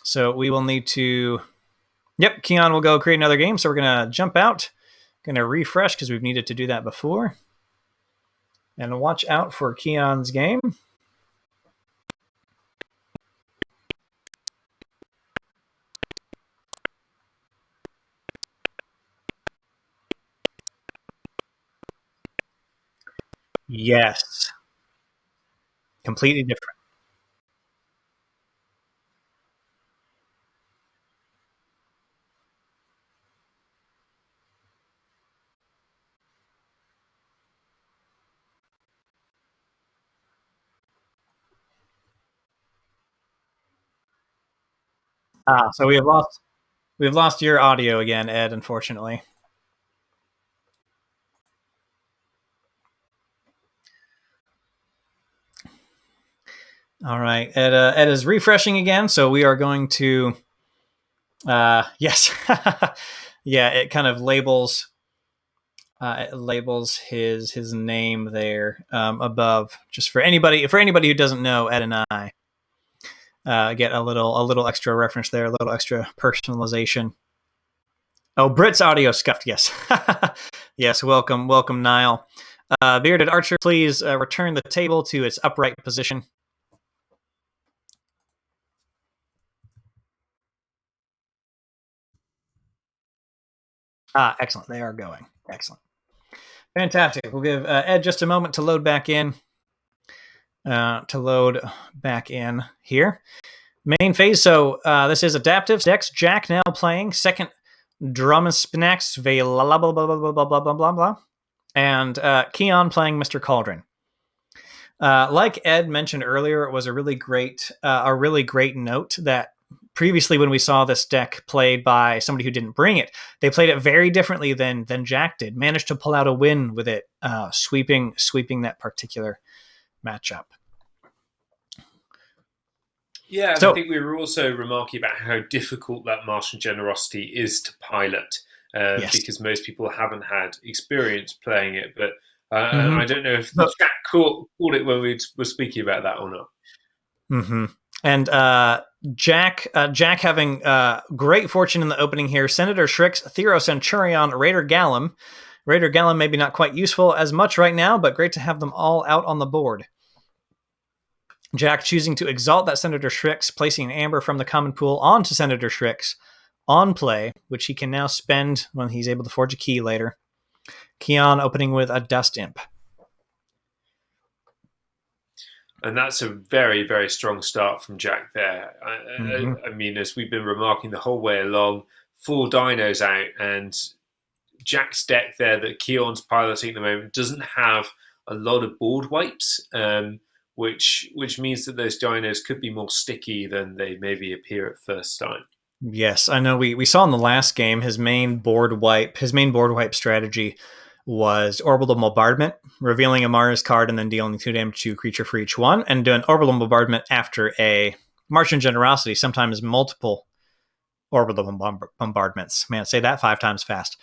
So we will need to... Yep, Keon will go create another game. So we're going to jump out. Going to refresh because we've needed to do that before. And watch out for Keon's game. Yes. Completely different. So we've lost your audio again, Ed, unfortunately. All right, Ed is refreshing again, so we are going to, yes, yeah, it kind of labels his name there above, just for anybody who doesn't know. Ed and I get a little extra reference there, a little extra personalization. Oh, Brit's audio scuffed. Yes, yes. Welcome, Niall. Bearded Archer, please return the table to its upright position. Excellent. They are going. Excellent. Fantastic. We'll give Ed just a moment to load back in. Here. Main phase. So this is adaptive decks. Jack now playing second drum and spinax. Blah blah blah blah blah blah blah blah blah. And Keon playing Mr. Cauldron. Like Ed mentioned earlier, it was a really great note that previously when we saw this deck played by somebody who didn't bring it, they played it very differently than Jack did. Managed to pull out a win with it, sweeping that particular matchup. Yeah, and I think we were also remarking about how difficult that Martian Generosity is to pilot, because most people haven't had experience playing it. But I don't know if the chat caught it when we were speaking about that or not. Mm-hmm. And Jack having great fortune in the opening here. Senator Shrix, Thero Centurion, Raider Gallum. Raider Gallum maybe not quite useful as much right now, but great to have them all out on the board. Jack choosing to exalt that Senator Shrix, placing an amber from the common pool onto Senator Shrix on play, which he can now spend when he's able to forge a key later. Keon opening with a Dust Imp. And that's a very, very strong start from Jack there. I mean, as we've been remarking the whole way along, 4 dinos out, and Jack's deck there that Keon's piloting at the moment doesn't have a lot of board wipes, which means that those dinos could be more sticky than they maybe appear at first time. Yes, I know. We saw in the last game his main board wipe strategy was Orbital Bombardment, revealing a Mars card and then dealing 2 damage to creature for each one, and doing Orbital Bombardment after a Martian Generosity, sometimes multiple Orbital Bombardments. Man, say that 5 times fast.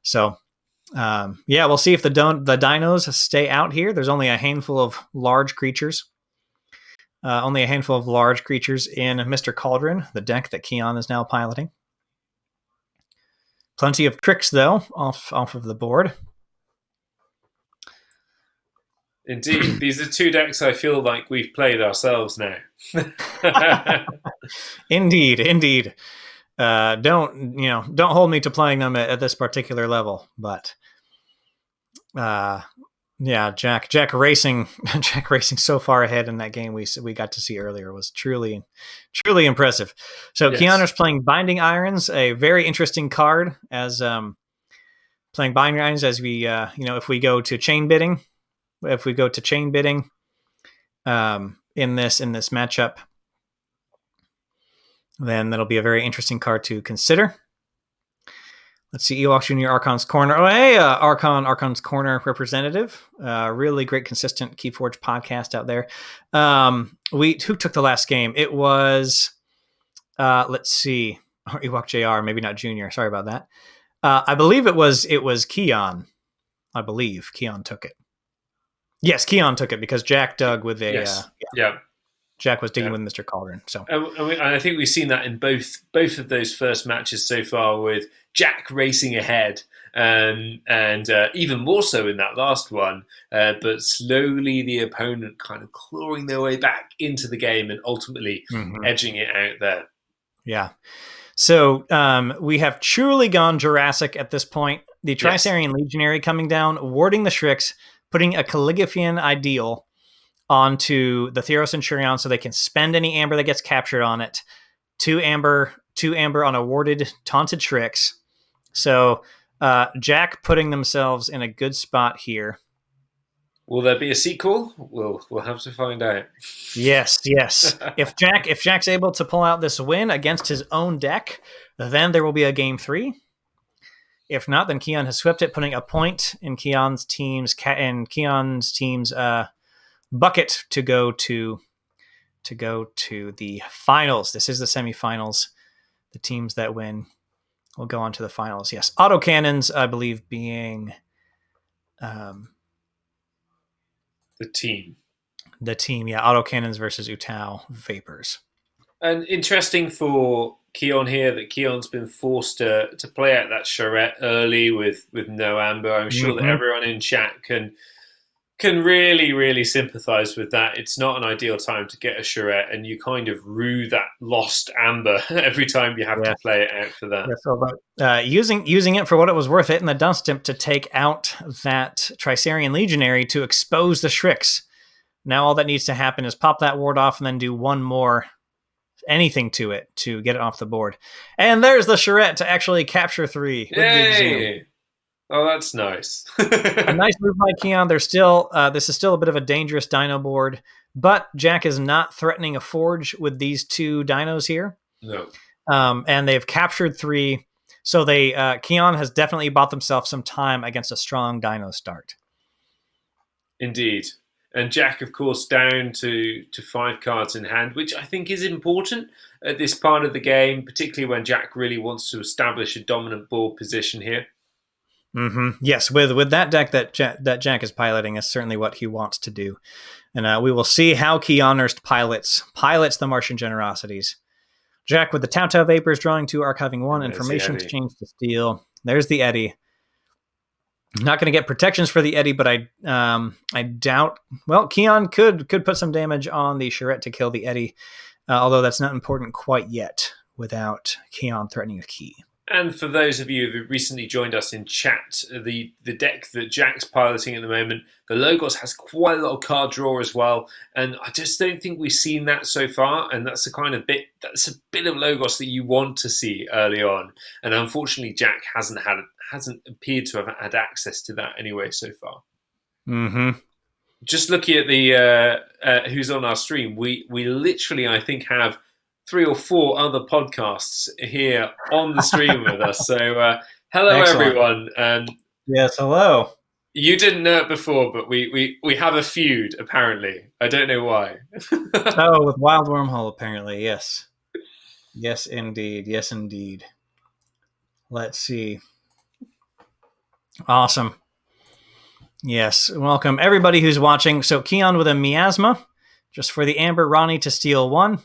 So, we'll see if the dinos stay out here. There's only a handful of large creatures. In Mr. Cauldron, the deck that Keon is now piloting. Plenty of tricks, though, off of the board. Indeed, these are 2 decks I feel like we've played ourselves now. Indeed. Don't hold me to playing them at this particular level, but Jack racing so far ahead in that game we got to see earlier was truly impressive. So yes. Kionerst playing Binding Irons, a very interesting card as playing Binding Irons as we if we go to chain bidding in this matchup, then that'll be a very interesting card to consider. Let's see, Ewok Jr. Archon's Corner. Oh, hey, Archon's Corner representative. Really great, consistent KeyForge podcast out there. Who took the last game? It was, let's see, Ewok JR, maybe not Junior. Sorry about that. I believe it was Keon. I believe Keon took it. Yes, Keon took it because Jack dug with a... Yes. Jack was digging with Mr. Cauldron. So, and I think we've seen that in both of those first matches so far, with Jack racing ahead, and even more so in that last one. But slowly the opponent kind of clawing their way back into the game and ultimately edging it out there. Yeah. So we have truly gone Jurassic at this point. The Trisarian Legionary coming down, warding the Shrix, putting a Calligraphian Ideal onto the Thero Centurion so they can spend any amber that gets captured on it. 2 amber on a warded taunted Shrix. So Jack putting themselves in a good spot here. Will there be a sequel? We'll have to find out. Yes. If Jack's able to pull out this win against his own deck, then there will be a game 3. If not, then Keon has swept it, putting a point in Keon's team's bucket to go to the finals. This is the semifinals. The teams that win will go on to the finals. Yes, Autocannons, I believe, being the team. Yeah, Autocannons versus Utau Vapors. And interesting for Keon here that Keon's been forced to play out that charrette early with no amber. I'm sure that everyone in chat can really, really sympathise with that. It's not an ideal time to get a charrette, and you kind of rue that lost amber every time you have to play it out for that. Yeah, so using it for what it was worth, it in the Dust Imp to take out that Trisarian Legionary to expose the Shrix. Now all that needs to happen is pop that ward off and then do one more anything to it to get it off the board. And there's the charrette to actually capture 3. Yay! Oh, that's nice. A nice move by Keon. There's still this is still a bit of a dangerous dino board, but Jack is not threatening a forge with these 2 dinos here. No. And they've captured 3. So Keon has definitely bought themselves some time against a strong Dino start. Indeed. And Jack, of course, down to 5 cards in hand, which I think is important at this part of the game, particularly when Jack really wants to establish a dominant board position here. Yes, with that deck that Jack is piloting is certainly what he wants to do. And we will see how Keyhonorst pilots the Martian Generosities. Jack with the Utau Vapors drawing 2, archiving 1, information exchange to steal. There's the Eddy. Not going to get protections for the Eddy, but I doubt. Well, Keon could put some damage on the Charette to kill the Eddy, although that's not important quite yet without Keon threatening a key. And for those of you who recently joined us in chat, the deck that Jack's piloting at the moment, the Logos has quite a lot of card draw as well, and I just don't think we've seen that so far. And that's a bit of Logos that you want to see early on. And unfortunately, Jack hasn't appeared to have had access to that anyway so far. Just looking at the who's on our stream, we literally, I think, have 3 or 4 other podcasts here on the stream with us. So hello, excellent, everyone. Yes, hello. You didn't know it before, but we have a feud, apparently. I don't know why. Oh, with Wild Wormhole, apparently, yes. Yes, indeed. Yes, indeed. Let's see. Awesome. Yes, welcome everybody who's watching. So Keon with a Miasma, just for the Amber Ronnie to steal 1.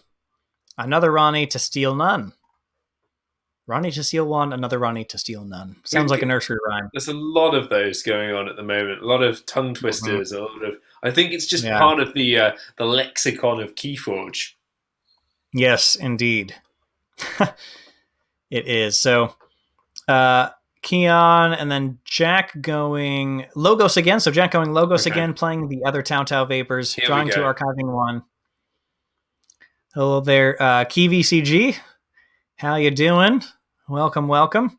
Another Ronnie to steal none. Ronnie to steal 1, another Ronnie to steal none. Sounds like a nursery rhyme. There's a lot of those going on at the moment. A lot of tongue twisters. A lot of. I think it's just part of the lexicon of KeyForge. Yes, indeed. It is. So, Keon and then Jack going Logos again. So Jack going Logos again, playing the other Utau Vapors, drawing 2, archiving 1. Hello there, KeyVCG. How you doing? Welcome.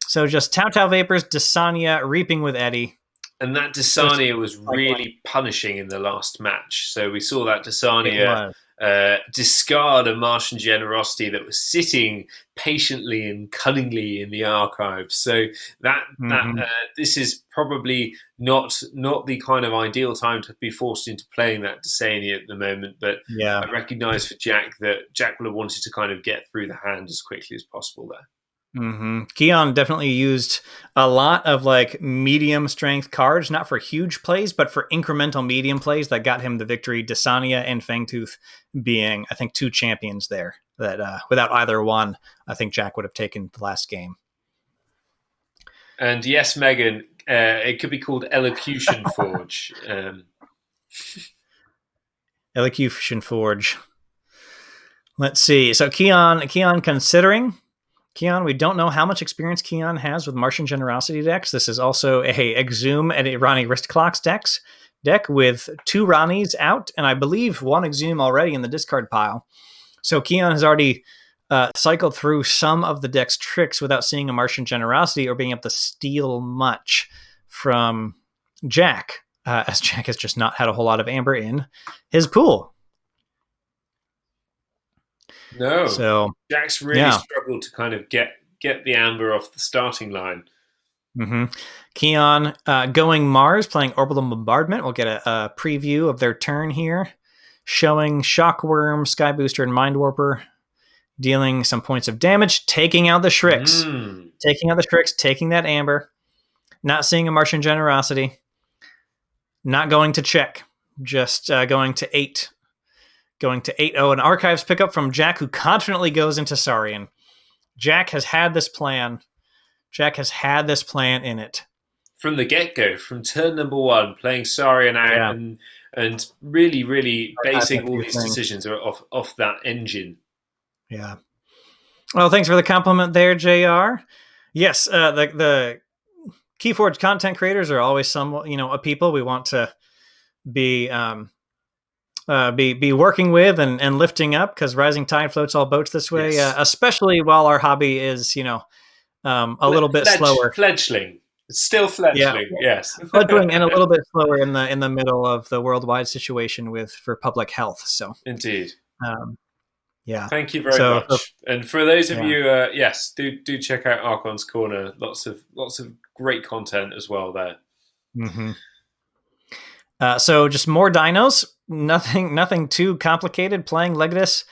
So just Utau Vapors, Desania reaping with Eddy. And that Desania was really punishing in the last match. So we saw that Desania discard a Martian Generosity that was sitting patiently and cunningly in the archives. So this is probably not the kind of ideal time to be forced into playing that Desania at the moment. But I recognise for Jack that Jack would have wanted to kind of get through the hand as quickly as possible there. Keon definitely used a lot of medium strength cards, not for huge plays, but for incremental medium plays that got him the victory. Desania and Fangtooth being, I think, 2 champions there that without either one, I think Jack would have taken the last game. And yes, Megan, it could be called Elocution Forge. Elocution Forge. Let's see. So Keon considering. Keon, we don't know how much experience Keon has with Martian Generosity decks. This is also a Exhume and a Ronnie Wristclocks deck with 2 Ronnies out, and I believe 1 Exhume already in the discard pile. So Keon has already cycled through some of the deck's tricks without seeing a Martian Generosity or being able to steal much from Jack, as Jack has just not had a whole lot of Amber in his pool. No, so Jack's really struggled to kind of get the Amber off the starting line. Keon going Mars, playing Orbital Bombardment. We'll get a preview of their turn here, showing Shockworm, Sky Booster, and Mind Warper, dealing some points of damage, taking out the Shrix. Taking that Amber, not seeing a Martian Generosity, not going to check, just going to 8. Going to 8-0, an Archives pickup from Jack, who confidently goes into Saurian. Jack has had this plan. Jack has had this plan in it. From the get-go, from turn number 1, playing Saurian out and really, really basing all these decisions off that engine. Yeah. Well, thanks for the compliment there, JR. Yes, the KeyForge content creators are always somewhat, a people we want to be working with and lifting up, because rising tide floats all boats this way, especially while our hobby is, a little bit slower. Fledgling. It's still fledgling, yes. Fledgling and a little bit slower in the middle of the worldwide situation for public health. So indeed. Yeah. Thank you very much. And for those of yeah. you, yes, do check out Archon's Corner. Lots of great content as well there. Mm-hmm. So just more dinos. Nothing too complicated. Playing Legatus,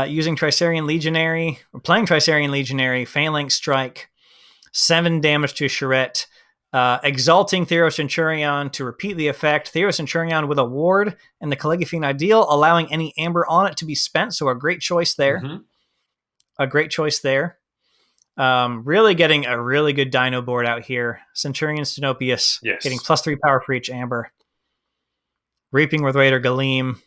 using Tricerian Legionary, or playing Tricerian Legionary, Phalanx Strike, 7 damage to Charette, exalting Theros Centurion to repeat the effect. Theros Centurion with a ward and the Caligaphene Ideal, allowing any amber on it to be spent. So a great choice there. Mm-hmm. A great choice there. Really getting a really good dino board out here. Centurion Stenopius, getting +3 power for each amber. Reaping with Raider Galeem.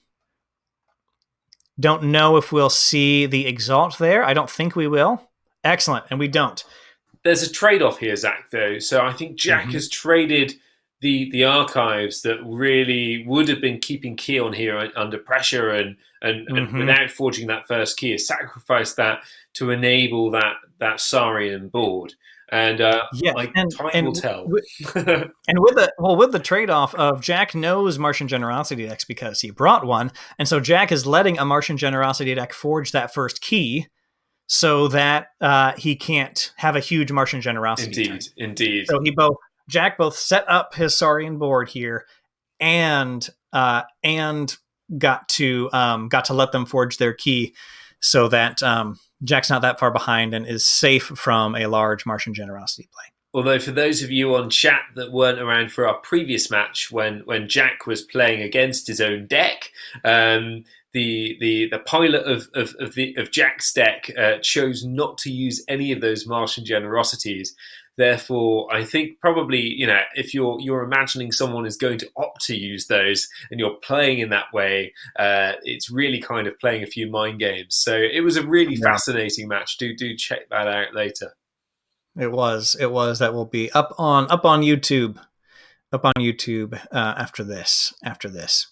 Don't know if we'll see the Exalt there. I don't think we will. Excellent, and we don't. There's a trade-off here, Zach, though. So I think Jack has traded the archives that really would have been keeping Keon here under pressure and without forging that first key, has sacrificed that to enable that Saurian board. And time will tell. And with the trade-off of Jack knows Martian Generosity decks because he brought one, and so Jack is letting a Martian Generosity deck forge that first key, so that he can't have a huge Martian Generosity. Indeed. So Jack both set up his Saurian board here, and got to let them forge their key, so that Jack's not that far behind and is safe from a large Martian Generosity play. Although for those of you on chat that weren't around for our previous match, when Jack was playing against his own deck, the pilot of Jack's deck chose not to use any of those Martian Generosities. Therefore, I think probably, if you're imagining someone is going to opt to use those and you're playing in that way, it's really kind of playing a few mind games. So it was a really fascinating match. Do check that out later. It was. That will be up on YouTube. After this.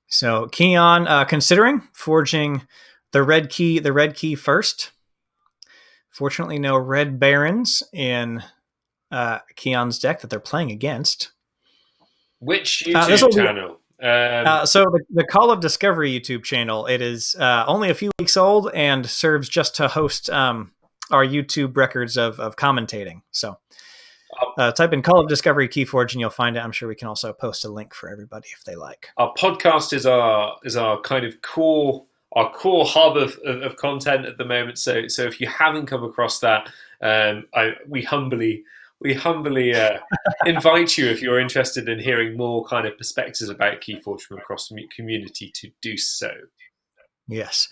So Keon considering forging the red key first. Fortunately, no red barons in Keon's deck that they're playing against. Which YouTube channel? So the Call of Discovery YouTube channel. It is only a few weeks old and serves just to host our YouTube records of commentating. So type in Call of Discovery KeyForge and you'll find it. I'm sure we can also post a link for everybody if they like. Our podcast is our kind of core hub of content at the moment. So if you haven't come across that, we humbly invite you, if you're interested in hearing more kind of perspectives about KeyForge from across the community, to do so. Yes,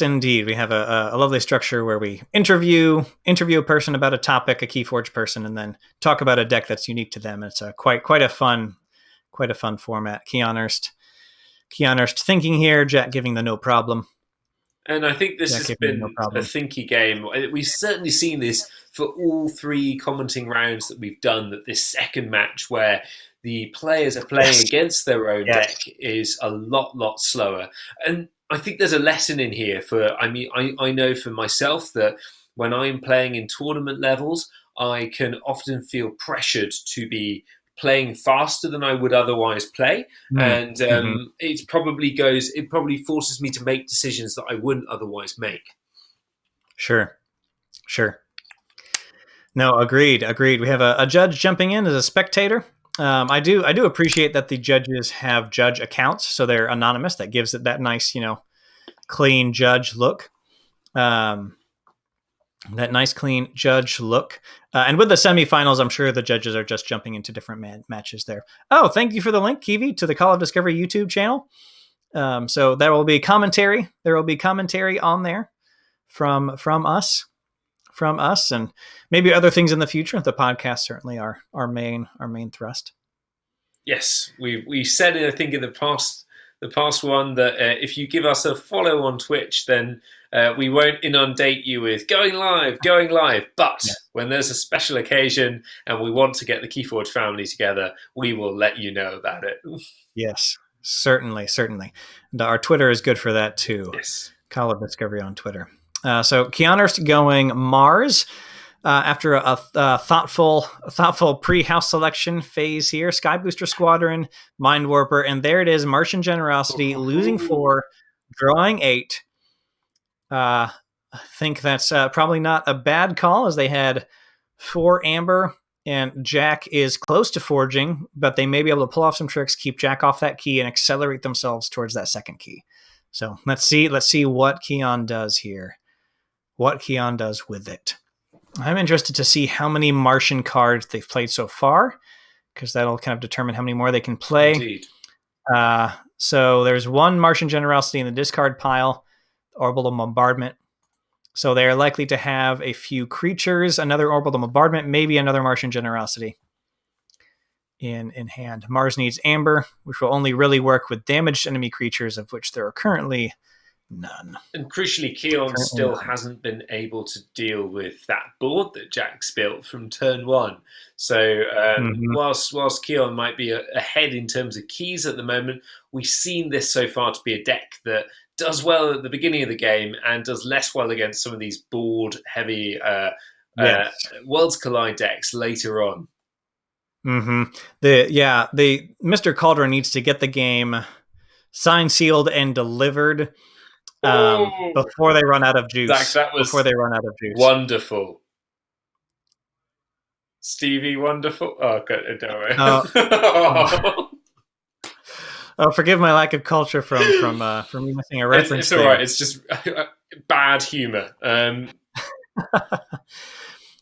indeed. We have a lovely structure where we interview a person about a topic, a KeyForge person, and then talk about a deck that's unique to them. It's quite a fun format. Kionerst thinking here, Jack giving the no problem. And I think this has been a thinky game. We've certainly seen this for all 3 commenting rounds that we've done, that this second match where the players are playing against their own deck is a lot slower. And I think there's a lesson in here I know for myself that when I'm playing in tournament levels, I can often feel pressured to be playing faster than I would otherwise play, and it probably forces me to make decisions that I wouldn't otherwise make. Sure. No, agreed. We have a judge jumping in as a spectator. I do appreciate that the judges have judge accounts, so they're anonymous. That gives it that nice, clean judge look. That nice, clean judge look. And with the semifinals, I'm sure the judges are just jumping into different matches there. Oh, thank you for the link, Kiwi, to the Call of Discovery YouTube channel. So there will be commentary. There will be commentary on there from us, and maybe other things in the future. The podcast certainly are our main thrust. Yes, we said it, I think, in the past one, that if you give us a follow on Twitch, then we won't inundate you with going live. But when there's a special occasion and we want to get the KeyForge family together, we will let you know about it. Yes, certainly. And our Twitter is good for that too. Yes. Call of Discovery on Twitter. So Kionerst going Mars. after a thoughtful pre-house selection phase here. Sky Booster Squadron, Mind Warper, and there it is. Martian Generosity losing 4, drawing 8. I think that's probably not a bad call, as they had 4 amber, and Jack is close to forging, but they may be able to pull off some tricks, keep Jack off that key, and accelerate themselves towards that second key. So let's see what Keon does here. What Keon does with it. I'm interested to see how many Martian cards they've played so far, because that'll kind of determine how many more they can play. Indeed. So there's 1 Martian Generosity in the discard pile, Orbital Bombardment. So they are likely to have a few creatures, another Orbital Bombardment, maybe another Martian Generosity in hand. Mars needs Amber, which will only really work with damaged enemy creatures, of which there are currently none. And crucially, Keon still hasn't been able to deal with that board that Jack's built from turn 1. So whilst Keon might be ahead in terms of keys at the moment, we've seen this so far to be a deck that does well at the beginning of the game and does less well against some of these board-heavy Worlds Collide decks later on. The Mr. Cauldron needs to get the game signed, sealed, and delivered before they run out of juice. That was before they run out of juice. Wonderful. Stevie Wonderful. Oh, God, don't worry. Oh, forgive my lack of culture from missing a reference. It's all right. It's just bad humor.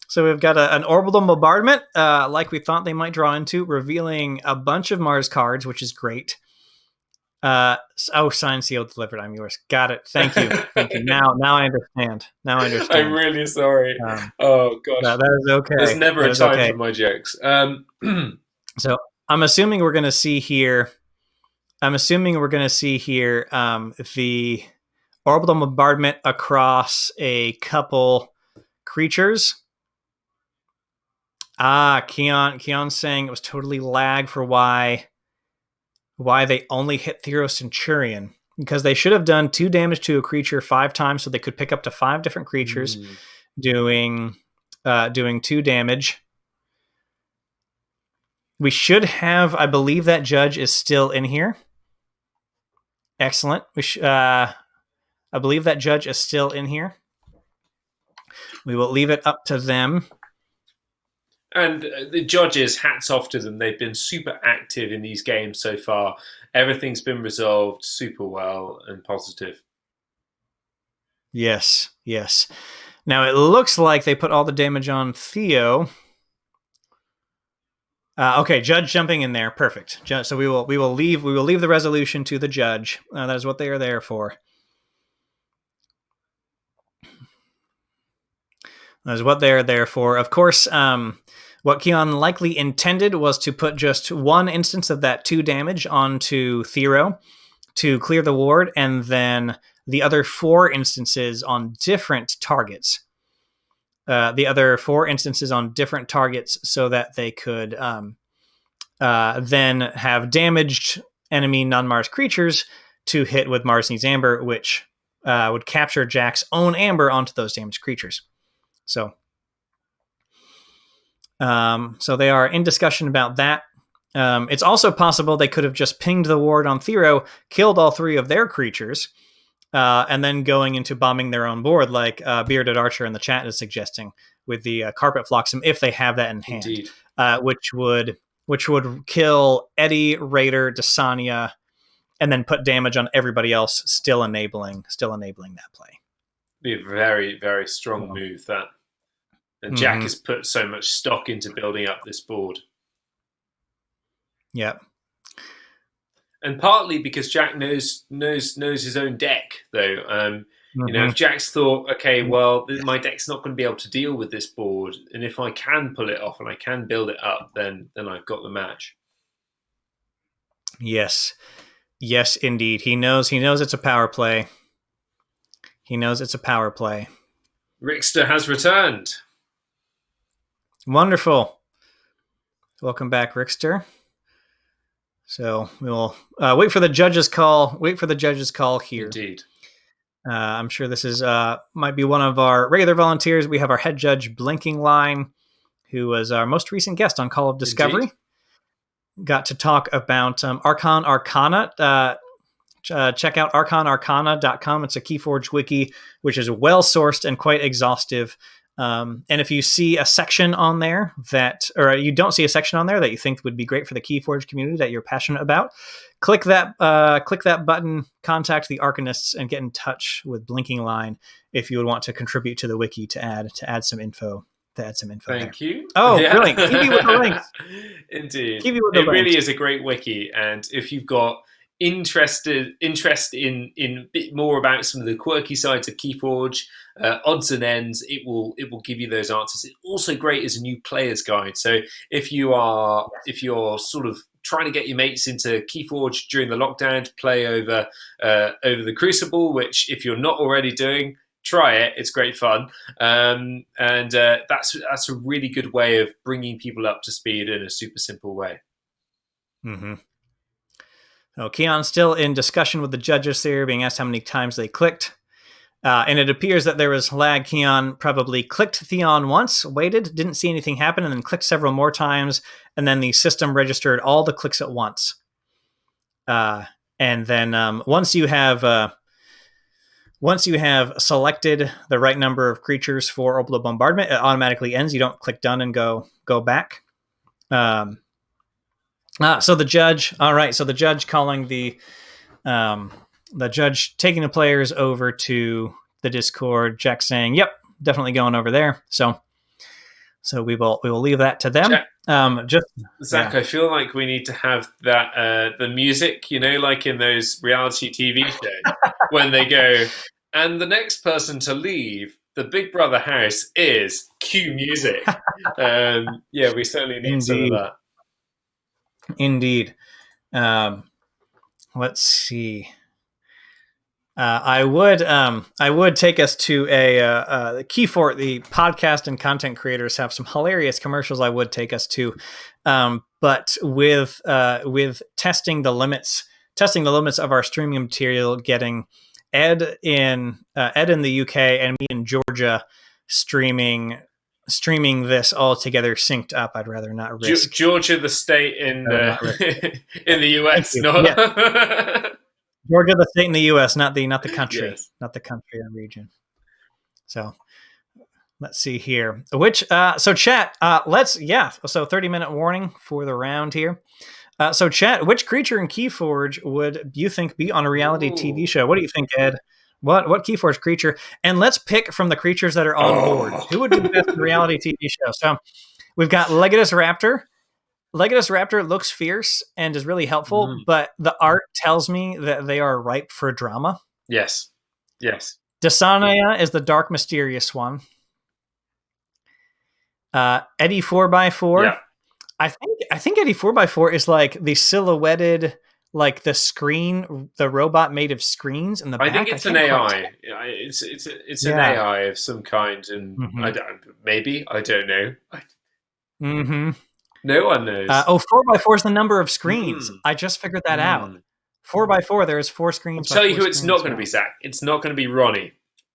So we've got an Orbital Bombardment, like we thought they might draw into, revealing a bunch of Mars cards, which is great. Signed, sealed, delivered. I'm yours. Got it. Thank you. Now I understand. I'm really sorry. Oh gosh, that is okay. There's never a time for my jokes. So I'm assuming we're going to see here. The Orbital Bombardment across a couple creatures. Keon's saying it was totally lag for why they only hit Thero Centurion, because they should have done 2 damage to a creature 5 times, so they could pick up to 5 different creatures doing 2 damage. We should have, I believe that Judge is still in here. Excellent. I believe that Judge is still in here. We will leave it up to them. And the judges, hats off to them. They've been super active in these games so far. Everything's been resolved super well and positive. Yes. Now it looks like they put all the damage on Theo. Okay, Judge jumping in there, perfect. So we will leave the resolution to the Judge. That is what they are there for. That is what they are there for. Of course, what Keon likely intended was to put just 1 instance of that 2 damage onto Thero to clear the ward, and then the other 4 instances on different targets. So that they could then have damaged enemy non-Mars creatures to hit with Mars Needs Amber, which would capture Jack's own Amber onto those damaged creatures. So they are in discussion about that. It's also possible they could have just pinged the ward on Thero, killed all 3 of their creatures, and then going into bombing their own board, like Bearded Archer in the chat is suggesting, with the Carpet Flotsam, if they have that in hand, which would kill Eddie, Raider, Desania, and then put damage on everybody else, still enabling that play. Be a very, very strong move, that. And Jack has put so much stock into building up this board. Yeah. And partly because Jack knows his own deck, though. You know, if Jack's thought, okay, well, my deck's not going to be able to deal with this board, and if I can pull it off and I can build it up, then I've got the match. Yes, indeed. He knows it's a power play. Rickster has returned. Wonderful. Welcome back, Rickster. So we will wait for the judge's call. Wait for the judge's call here. Indeed. I'm sure this is might be one of our regular volunteers. We have our head judge, Blinking Line, who was our most recent guest on Call of Discovery. Indeed. Got to talk about Archon Arcana. Check out archonarcana.com. It's a KeyForge wiki, which is well-sourced and quite exhaustive. And if you see a section on there or you don't see a section on there that you think would be great for the KeyForge community that you're passionate about, click that button, contact the Arcanists, and get in touch with Blinking Line if you would want to contribute to the wiki to add some info. Thank you. Oh, yeah. Brilliant. Kiwi with the links. Indeed. It really is a great wiki. And if you've got interest in a bit more about some of the quirky sides of KeyForge, odds and ends, it will give you those answers. It's also great as a new player's guide. So if you're sort of trying to get your mates into KeyForge during the lockdown to play over the Crucible, which if you're not already doing, try it. It's great fun, and that's a really good way of bringing people up to speed in a super simple way. Mm-hmm. So Keon's still in discussion with the judges there, being asked how many times they clicked. And it appears that there was lag. Keon probably clicked Theon once, waited, didn't see anything happen, and then clicked several more times, and then the system registered all the clicks at once. And then once you have selected the right number of creatures for Orbital Bombardment, it automatically ends. You don't click done and go back. So the judge, all right. So the judge calling the judge taking the players over to the Discord. Jack saying, "Yep, definitely going over there." So we will leave that to them. Zach, yeah. I feel like we need to have that the music, like in those reality TV shows when they go, and the next person to leave the Big Brother house is cue music. Yeah, we certainly need some of that. Indeed. Let's see. I would take us to the KeyForge. The podcast and content creators have some hilarious commercials I would take us to, but with testing the limits of our streaming material, getting Ed in the UK and me in Georgia streaming this all together synced up. I'd rather not risk Georgia, the state in in the US. No. Yeah. Georgia, the state in the U.S., not the country, yes. Not the country or region. So let's see here. So chat, So 30-minute warning for the round here. So chat, which creature in KeyForge would you think be on a reality TV show? What do you think, Ed? What KeyForge creature? And let's pick from the creatures that are on board. Who would be the best in a reality TV show? So we've got Legatus Raptor. Legatus Raptor looks fierce and is really helpful, but the art tells me that they are ripe for drama. Yes. Dasania is the dark, mysterious one. Eddie 4x4. Yeah. I think Eddie 4x4 is like the silhouetted, like the screen, the robot made of screens in the back. I think it's an AI. It's an AI of some kind, and I don't know. Mm-hmm. No one knows. 4x4 is the number of screens. I just figured that out. 4x4, there's 4 screens. I'll tell you who it's not going to be, Zach. It's not going to be Ronnie,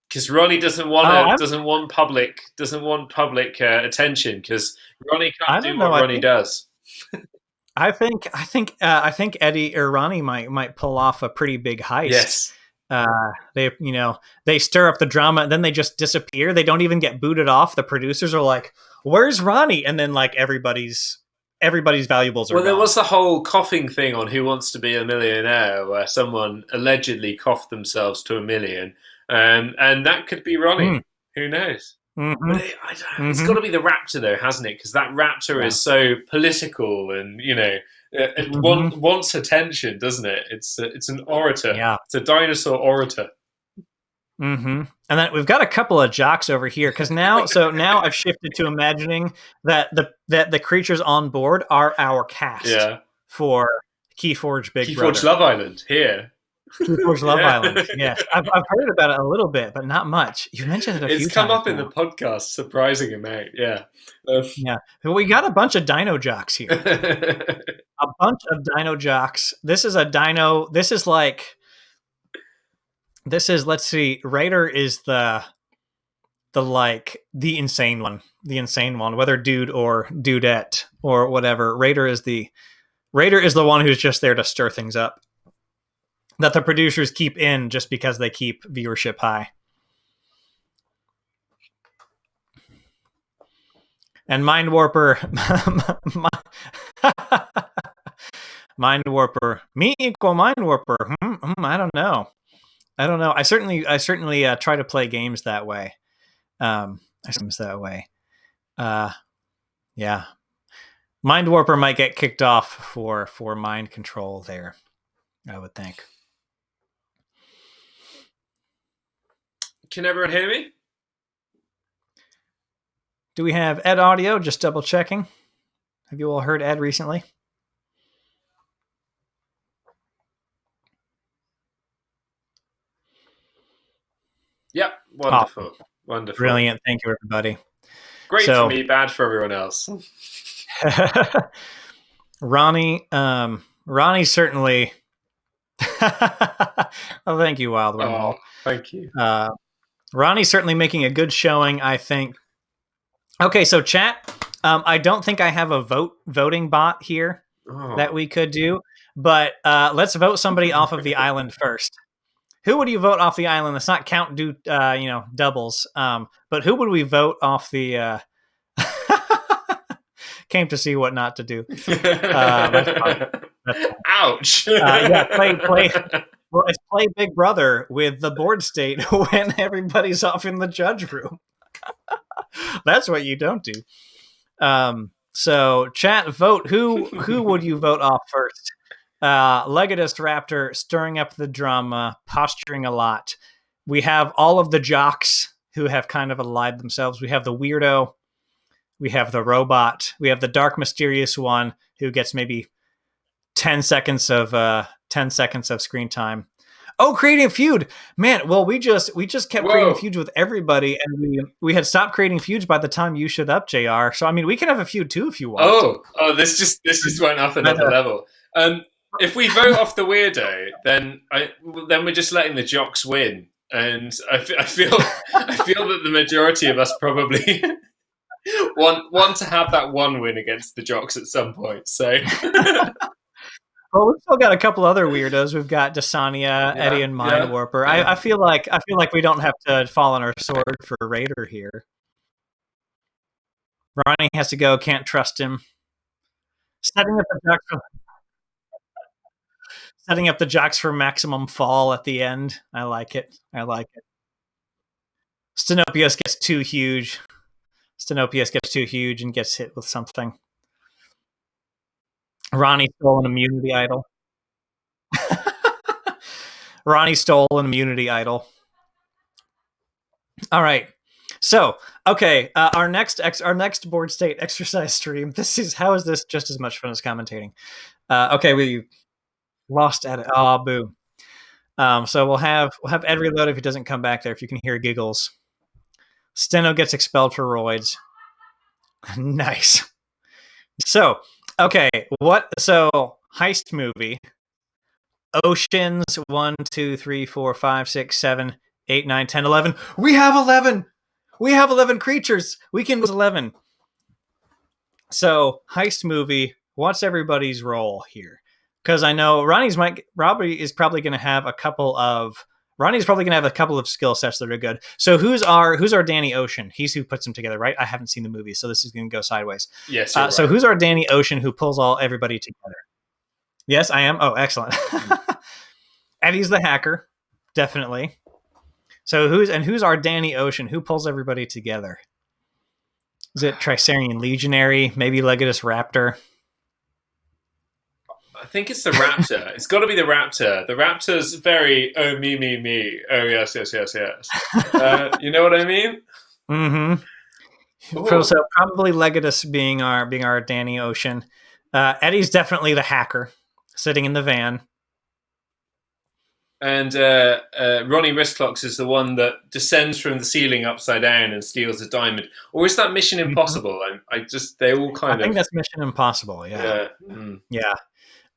because Ronnie doesn't want public attention, because Ronnie can't do what Ronnie does. I think Eddie or Ronnie might pull off a pretty big heist. Yes. They stir up the drama, and then they just disappear. They don't even get booted off. The producers are like, "Where's Ronnie?" And then like everybody's valuables are gone. There was the whole coughing thing on Who Wants to Be a Millionaire, where someone allegedly coughed themselves to $1 million, and that could be Ronnie. Who knows? Mm-hmm. But it's got to be the Raptor, though, hasn't it? Because that Raptor is so political, and it wants attention, doesn't it? It's an orator. Yeah. It's a dinosaur orator. Mm-hmm. And then we've got a couple of jocks over here, because now I've shifted to imagining that the creatures on board are our cast for KeyForge Big Brother. KeyForge Love Island here. KeyForge Love Island. Yes, I've heard about it a little bit, but not much. You mentioned it a few times. It's come up in the podcast, surprising amount. Yeah. Yeah. We got a bunch of dino jocks here. A bunch of dino jocks. This is a dino. This is like This is, let's see, Raider is the insane one, whether dude or dudette or whatever. Raider is the one who's just there to stir things up, that the producers keep in just because they keep viewership high. And Mind Warper, Mind Warper, me equal Mind Warper. I don't know. I certainly try to play games that way. Yeah. Mind Warper might get kicked off for mind control there, I would think. Can everyone hear me? Do we have Ed audio? Just double checking. Have you all heard Ed recently? Yep. Wonderful. Oh, wonderful. Brilliant. Thank you, everybody. Great for me, bad for everyone else. Ronnie certainly. Oh, thank you, Wild Wormhole. Thank you. Ronnie's certainly making a good showing, I think. Okay, so chat. I don't think I have a voting bot here that we could do, but let's vote somebody off of the island first. Who would you vote off the island? Let's not count doubles. But who would we vote off the? Came to see what not to do. That's fine. Ouch! Play. Well, it's play Big Brother with the board state when everybody's off in the judge room. That's what you don't do. So chat, vote. Who would you vote off first? Legadist Raptor, stirring up the drama, posturing a lot. We have all of the jocks who have kind of allied themselves. We have the weirdo. We have the robot. We have the dark, mysterious one who gets maybe 10 seconds of screen time. Oh, creating a feud, man. Well, we just kept creating feuds with everybody, and we had stopped creating feuds by the time you showed up, JR. So I mean, we can have a feud too if you want. Oh, this just went up another level. If we vote off the weirdo, then we're just letting the jocks win, and I feel that the majority of us probably want to have that one win against the jocks at some point. So. Well, we've still got a couple other weirdos. We've got Dasania, Eddie, and Mind Warper. I feel like we don't have to fall on our sword for Raider here. Ronnie has to go. Can't trust him. Setting up the jocks for maximum fall at the end. I like it. Stenopius gets too huge. And gets hit with something. Ronnie stole an immunity idol. All right. So, okay, our next board state exercise stream. How is this just as much fun as commentating? Okay, we lost Ed. Oh, boo. So we'll have Ed reload if he doesn't come back there. If you can hear giggles. Steno gets expelled for roids. Nice. So. Okay, so heist movie. Oceans 1, 2, 3, 4, 5, 6, 7, 8, 9, 10, 11. We have 11! We have 11 creatures! We can lose 11. So, heist movie. What's everybody's role here? Because I know Robbie is probably going to have a couple of skill sets that are good. So who's our Danny Ocean? He's who puts them together, right? I haven't seen the movie, so this is going to go sideways. Yes. Right. So who's our Danny Ocean who pulls everybody together? Yes, I am. Oh, excellent. Eddie's the hacker, definitely. So who's our Danny Ocean? Who pulls everybody together? Is it Tricerian Legionary? Maybe Legadus Raptor? I think it's the Raptor. It's got to be the Raptor. The Raptor's very, me. Oh, yes. You know what I mean? Mm-hmm. So probably Legadus being our Danny Ocean. Eddie's definitely the hacker, sitting in the van. And Ronnie Wristclocks is the one that descends from the ceiling upside down and steals a diamond. Or is that Mission Impossible? They all kind of... I think that's Mission Impossible, yeah. Yeah. Yeah.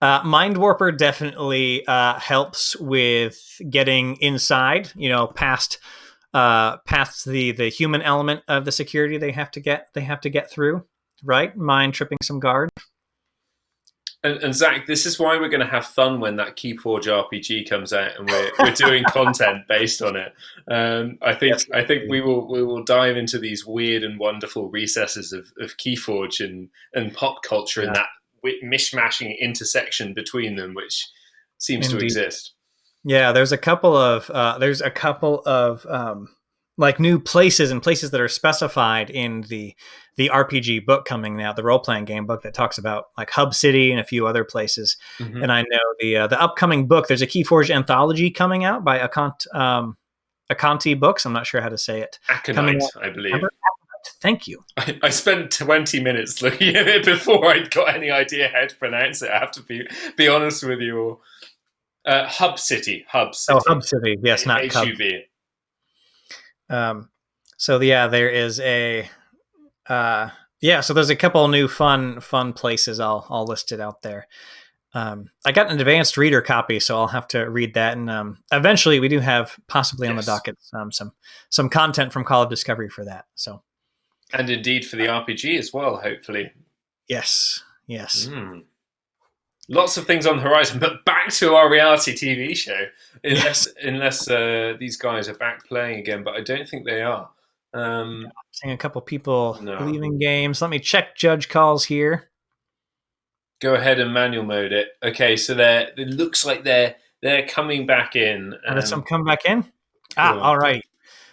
Mind Warper definitely helps with getting inside, past the human element of the security they have to get through, right? Mind tripping some guard. And Zach, this is why we're going to have fun when that KeyForge RPG comes out, and we're doing content based on it. I think we will dive into these weird and wonderful recesses of KeyForge and pop culture, and that mishmashing intersection between them, which seems to exist. Yeah, there's a couple of like new places and places that are specified in the RPG book coming out, the role playing game book that talks about like Hub City and a few other places. Mm-hmm. And I know the upcoming book. There's a KeyForge anthology coming out by Aconti Books. I'm not sure how to say it. Aconite, I believe. Thank you. I spent 20 minutes looking at it before I got any idea how to pronounce it. I have to be honest with you. Hub City. Oh, Hub City. Yes, not HUB. So yeah, there is a so there's a couple new fun places I'll list it out there. I got an advanced reader copy, so I'll have to read that, and eventually we do have possibly on the docket some content from Call of Discovery for that. So, and indeed for the RPG as well, hopefully. Yes. Lots of things on the horizon, but back to our reality TV show. Unless these guys are back playing again, but I don't think they are. I'm seeing a couple people leaving games. Let me check judge calls here. Go ahead and manual mode it. Okay, so it looks like they're coming back in. There's some come back in? All right.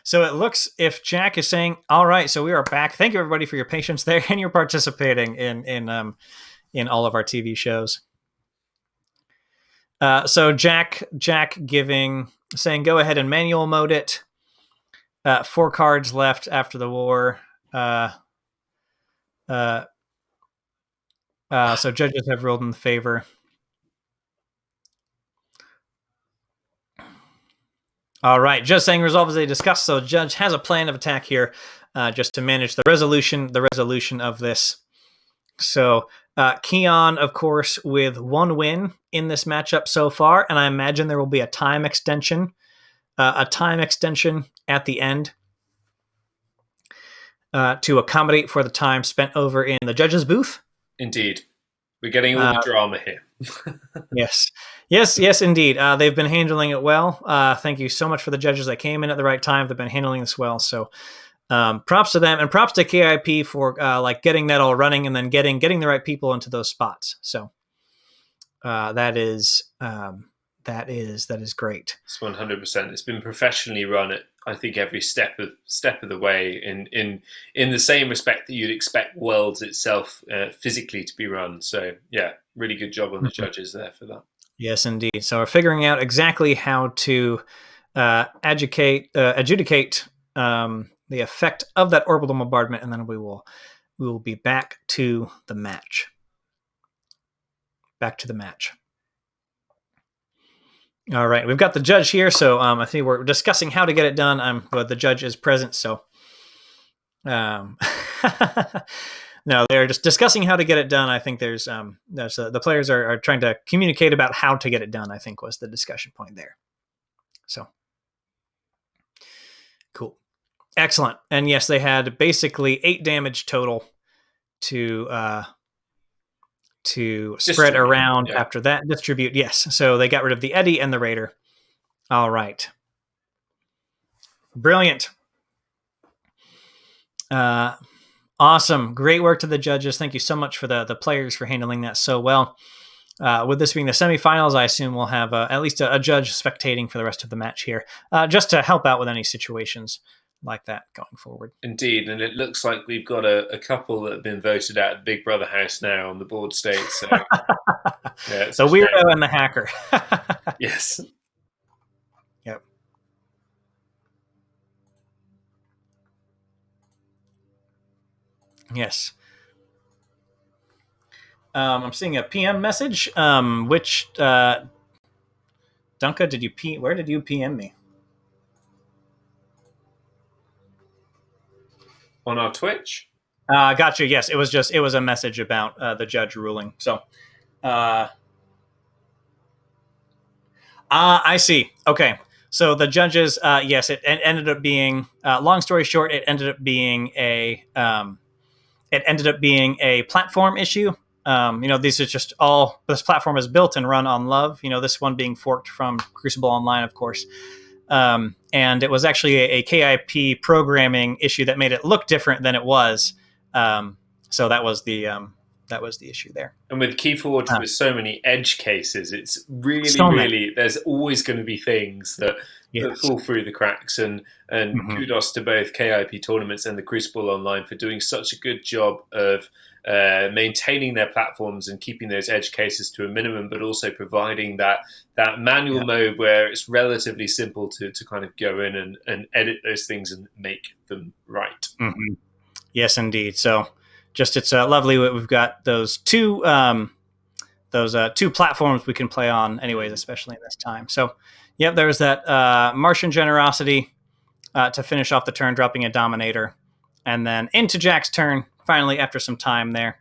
So it looks, if Jack is saying, all right, so we are back. Thank you, everybody, for your patience there, and you're participating in all of our TV shows. So Jack saying, go ahead and manual mode it. 4 cards left after the war. So judges have ruled in favor. All right, just saying resolve as they discussed. So the judge has a plan of attack here, just to manage the resolution of this. So Keon, of course, with 1 win in this matchup so far, and I imagine there will be a time extension at the end to accommodate for the time spent over in the judges' booth. Indeed. We're getting all the drama here. Yes, indeed. They've been handling it well. Thank you so much for the judges that came in at the right time. They've been handling this well. So props to them, and props to KIP for getting that all running and then getting the right people into those spots. So that is great. It's 100%. It's been professionally run at, I think, every step of the way, in the same respect that you'd expect Worlds itself physically to be run. So yeah, really good job on the judges there for that. Yes, indeed. So we're figuring out exactly how to adjudicate the effect of that orbital bombardment, and then we will be back to the match. All right, we've got the judge here, so I think we're discussing how to get it done. But the judge is present, so no, they're just discussing how to get it done. I think there's the players are trying to communicate about how to get it done, I think was the discussion point there. So cool. Excellent. And yes, they had basically 8 damage total to spread around after that. Distribute, yes. So they got rid of the Eddy and the Raider. All right. Brilliant. Awesome. Great work to the judges. Thank you so much for the players for handling that so well. With this being the semifinals, I assume we'll have at least a judge spectating for the rest of the match here, just to help out with any situations like that going forward. Indeed, and it looks like we've got a couple that have been voted out at Big Brother House now on the board state. So, yeah, the weirdo and the hacker. Yes. Yep. Yes. I'm seeing a PM message. Which Dunka, where did you PM me? On our Twitch? Gotcha. Yes, it was a message about the judge ruling. So, I see. Okay. So the judges, yes, it ended up being. Long story short, it ended up being a platform issue. These are just all. This platform is built and run on Love. This one being forked from Crucible Online, of course. And it was actually a KIP programming issue that made it look different than it was. So that was the issue there. And with KeyForge, with so many edge cases, it's really, So really, there's always going to be things that fall through the cracks. And kudos to both KIP tournaments and the Crucible Online for doing such a good job of maintaining their platforms and keeping those edge cases to a minimum, but also providing that manual mode where it's relatively simple to kind of go in and edit those things and make them right. Mm-hmm. Yes, indeed. So it's lovely. We've got those two platforms we can play on anyways, especially in this time. So, yep, there's that Martian Generosity to finish off the turn, dropping a Dominator. And then into Jack's turn, finally, after some time there,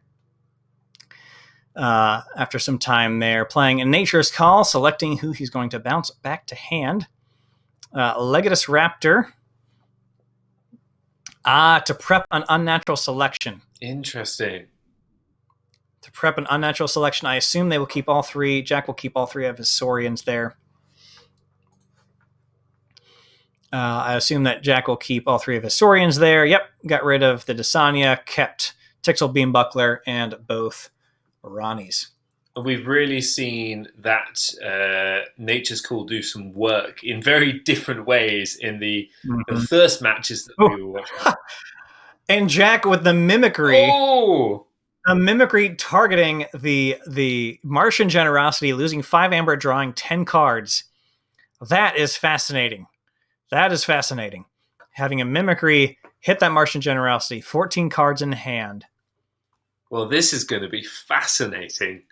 playing a Nature's Call, selecting who he's going to bounce back to hand. Legatus Raptor to prep an Unnatural Selection. Interesting. To prep an Unnatural Selection, I assume they will keep all three. Jack will keep all three of his Saurians there. I assume that Jack will keep all three of his Saurians there. Yep, got rid of the Desania, kept Tixel Beambuckler, and both Ronnies. We've really seen that Nature's Call do some work in very different ways in the first matches that we were watching. And Jack with the mimicry. Oh! A mimicry targeting the Martian Generosity, losing 5 amber, drawing 10 cards. That is fascinating. Having a mimicry hit that Martian Generosity, 14 cards in hand. Well, this is going to be fascinating.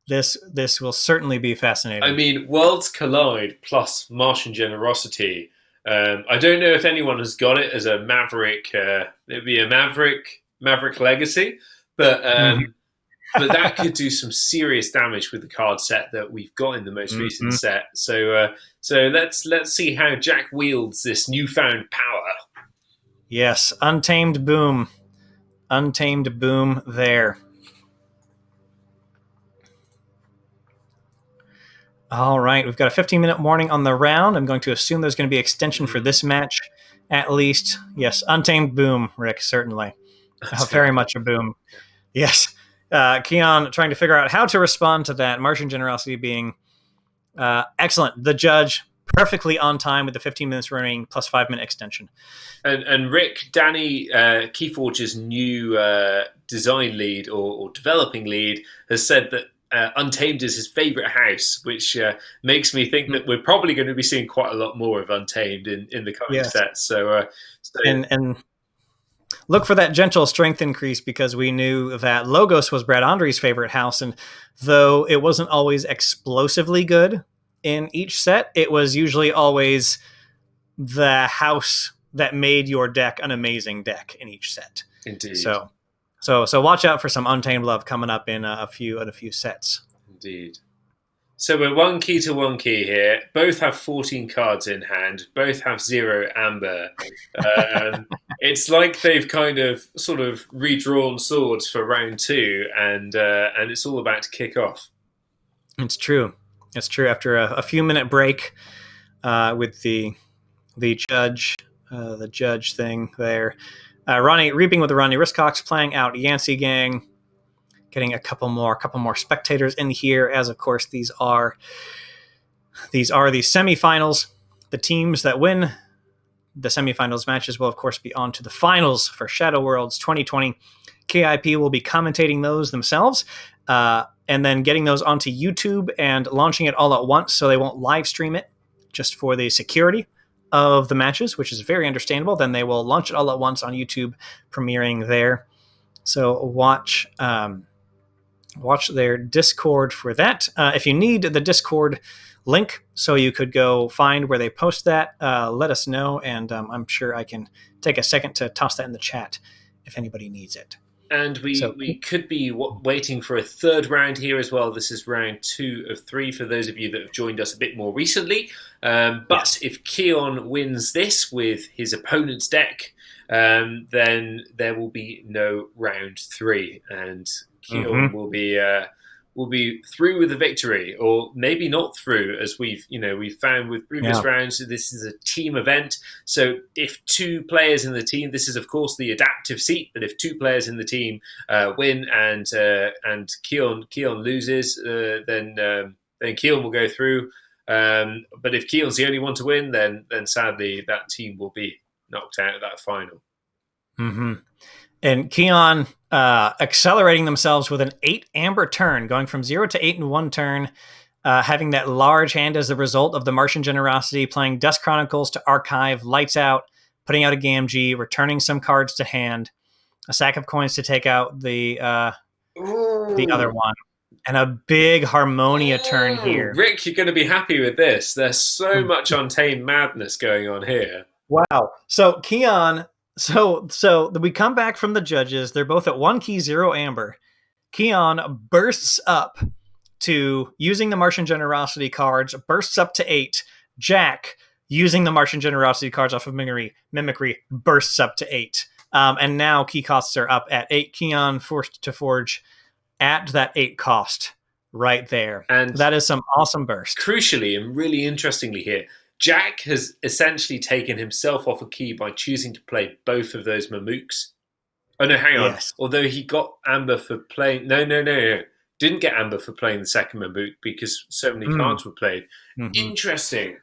This will certainly be fascinating. I mean, Worlds Collide plus Martian Generosity. I don't know if anyone has got it as a Maverick. It'd be a Maverick Legacy, but that could do some serious damage with the card set that we've got in the most recent set. So let's see how Jack wields this newfound power. Yes, Untamed Boom there. All right, we've got a 15-minute warning on the round. I'm going to assume there's going to be extension for this match, at least. Yes, Untamed Boom, Rick, certainly. Very much a boom. Yes. Keon trying to figure out how to respond to that. Martian Generosity being excellent. The judge perfectly on time with the 15 minutes remaining plus 5-minute extension. And Rick, Danny, KeyForge's new design lead or developing lead, has said that Untamed is his favorite house, which makes me think that we're probably going to be seeing quite a lot more of Untamed in the coming sets. So and look for that gentle strength increase, because we knew that Logos was Brad Andre's favorite house, and though it wasn't always explosively good in each set, it was usually always the house that made your deck an amazing deck in each set. Indeed. So watch out for some Untamed love coming up in a few sets. Indeed. So we're 1 key to 1 key here. Both have 14 cards in hand. Both have 0 amber. It's like they've kind of sort of redrawn swords for round 2, and it's all about to kick off. It's true. After a few minute break with the judge thing there. Ronnie Reaping with the Ronnie Riscox playing out Yancey Gang, getting a couple more spectators in here, as of course these are the semifinals. The teams that win the semifinals matches will of course be on to the finals for Shadow Worlds 2020. KIP will be commentating those themselves, and then getting those onto YouTube and launching it all at once, so they won't live stream it, just for the security of the matches, which is very understandable. Then they will launch it all at once on YouTube, premiering there. So watch their Discord for that. If you need the Discord link so you could go find where they post that, let us know, and I'm sure I can take a second to toss that in the chat if anybody needs it. And we could be waiting for a third round here as well. This is round 2 of 3 for those of you that have joined us a bit more recently. But yes, if Keon wins this with his opponent's deck, then there will be no round 3, and Keon will be through with the victory, or maybe not through, as we've found with previous rounds. This is a team event, so if 2 players in the team, this is of course the adaptive seat, but if 2 players in the team win and Keon loses, then Keon will go through. But if Keon's the only one to win, then sadly that team will be knocked out of that final. Mm-hmm. And Keon accelerating themselves with an 8 amber turn, going from 0 to 8 in 1 turn, having that large hand as the result of the Martian Generosity, playing Dust Chronicles to archive, Lights Out, putting out a GMG, returning some cards to hand, a sack of coins to take out the other one, and a big Harmonia turn here. Rick, you're going to be happy with this. There's so much Untamed madness going on here. Wow. So Keon... So we come back from the judges. They're both at 1 key, 0 amber. Keon bursts up to using the Martian Generosity cards, bursts up to 8. Jack, using the Martian Generosity cards off of Mimicry, bursts up to 8. And now key costs are up at 8. Keon forced to forge at that 8 cost right there. And that is some awesome burst. Crucially and really interestingly here, Jack has essentially taken himself off a key by choosing to play both of those Mamooks. Oh, no, hang on. Yes. Although he got Amber for playing... No. Didn't get Amber for playing the second Mamook because so many cards were played. Mm-hmm. Interesting.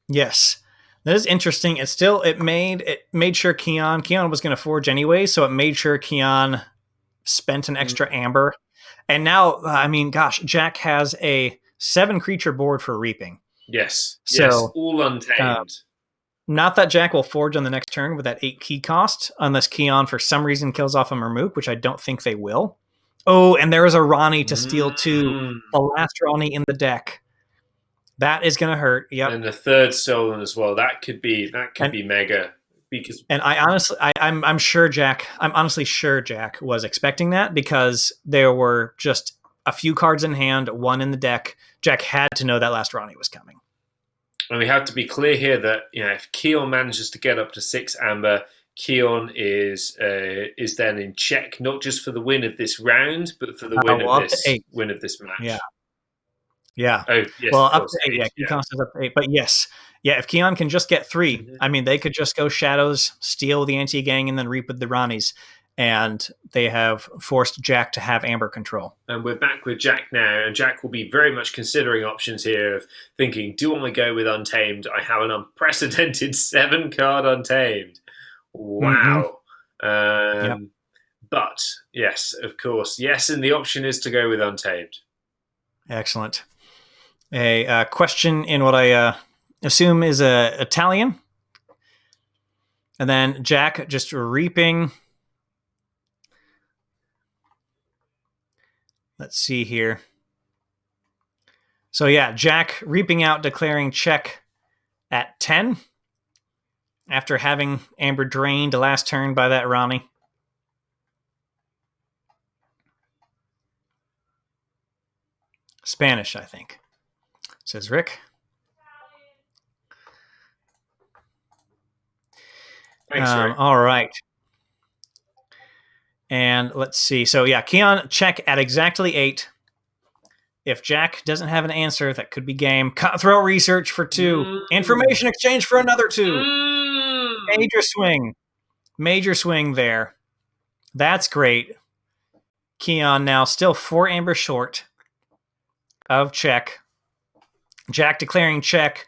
Yes. That is interesting. It made sure Keon was going to forge anyway, so it made sure Keon spent an extra Amber. And now, Jack has a 7 creature board for reaping. Yes. So, all Untamed. Not that Jack will forge on the next turn with that 8 key cost, unless Keon for some reason kills off a Marmook, which I don't think they will. Oh, and there is a Ronnie to steal 2, the last Ronnie in the deck. That is going to hurt. Yep. And the third stolen as well. That could be mega. I'm honestly sure Jack was expecting that, because there were just a few cards in hand, 1 in the deck. Jack had to know that last Ronnie was coming. And we have to be clear here that if Keon manages to get up to 6 amber, Keon is then in check, not just for the win of this round, but for the win of this match. Yeah. Oh, yes. Well, up to 8. Yeah, key cost is up to 8. But yes, if Keon can just get 3, they could just go Shadows, steal the anti-gang, and then reap with the Ronnies. And they have forced Jack to have Amber control. And we're back with Jack now, and Jack will be very much considering options here of thinking, do I go with Untamed? I have an unprecedented 7-card Untamed. Wow. But, yes, of course. Yes, and the option is to go with Untamed. Excellent. A question in what I assume is Italian. And then Jack just reaping... Let's see here. So Jack reaping out, declaring check at 10 after having Amber drained last turn by that Ronnie. Spanish, I think, says Rick. Thanks, Rick. All right. And let's see. So Keon check at exactly 8. If Jack doesn't have an answer, that could be game. Cutthroat research for 2. Information exchange for another 2. Major swing there. That's great. Keon now still 4 amber short of check. Jack declaring check,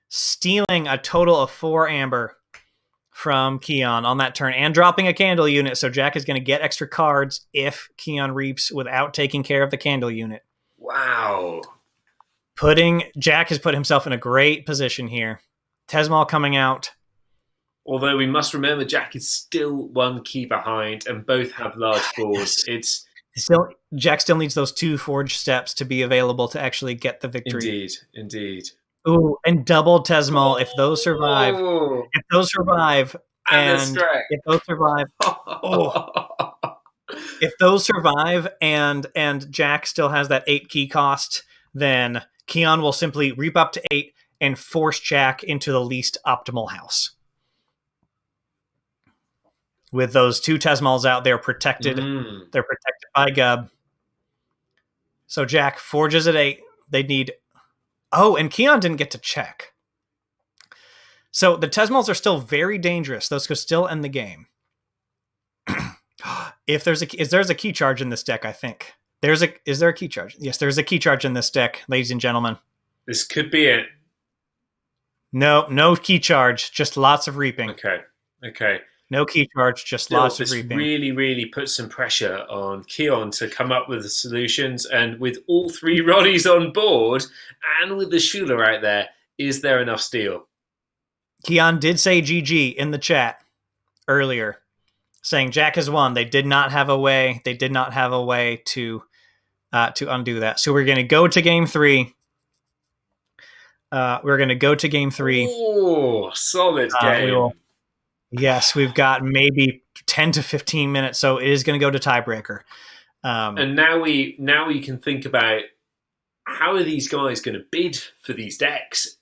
stealing a total of 4 amber from Keon on that turn, and dropping a candle unit. So Jack is going to get extra cards if Keon reaps without taking care of the candle unit. Wow. Jack has put himself in a great position here. Tesmal coming out. Although we must remember Jack is still 1 key behind, and both have large boards. Jack still needs those 2 forge steps to be available to actually get the victory. Indeed. Ooh, and double Tesmal if those survive. if those survive and Jack still has that 8 key cost, then Keon will simply reap up to 8 and force Jack into the least optimal house. With those 2 Tesmals out, they're protected. They're protected by Gub. So Jack forges at 8. They need... Oh, and Keon didn't get to check. So the Tesmals are still very dangerous. Those could still end the game. If there's a key charge in this deck, I think. Is there a key charge? Yes, there's a key charge in this deck, ladies and gentlemen. This could be it. No key charge, just lots of reaping. Okay. No key charge, just lots of reaping. Really, really puts some pressure on Keon to come up with the solutions. And with all 3 Roddies on board, and with the Schuler out there enough steel? Keon did say GG in the chat earlier, saying Jack has won. They did not have a way. They did not have a way to undo that. So we're going to go to game 3. We're going to go to game 3. Oh, solid game. Yes, we've got maybe 10 to 15 minutes, so it is going to go to tiebreaker. And now we can think about how are these guys going to bid for these decks?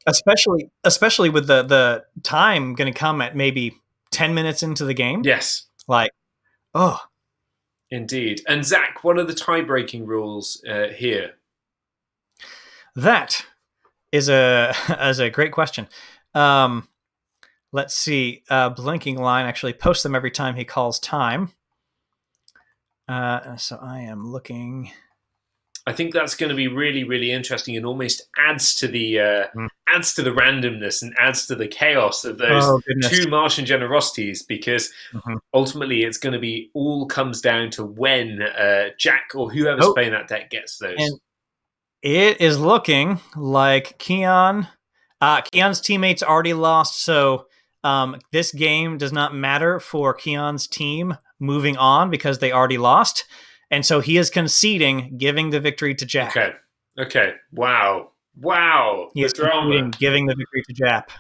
Especially with the time going to come at maybe 10 minutes into the game. Yes. Indeed. And Zach, what are the tie-breaking rules here? That is a great question. Let's see. Blinking Line actually posts them every time he calls time. So I am looking. I think that's going to be really, really interesting, and almost adds to the randomness and adds to the chaos of those 2 Martian Generosities, because ultimately it's going to be all comes down to when Jack or whoever's playing that deck gets those. And it is looking like Keon's teammates already lost, so this game does not matter for Keon's team moving on because they already lost. And so he is conceding, giving the victory to Jack. Okay. Wow. He is conceding, giving the victory to Jack.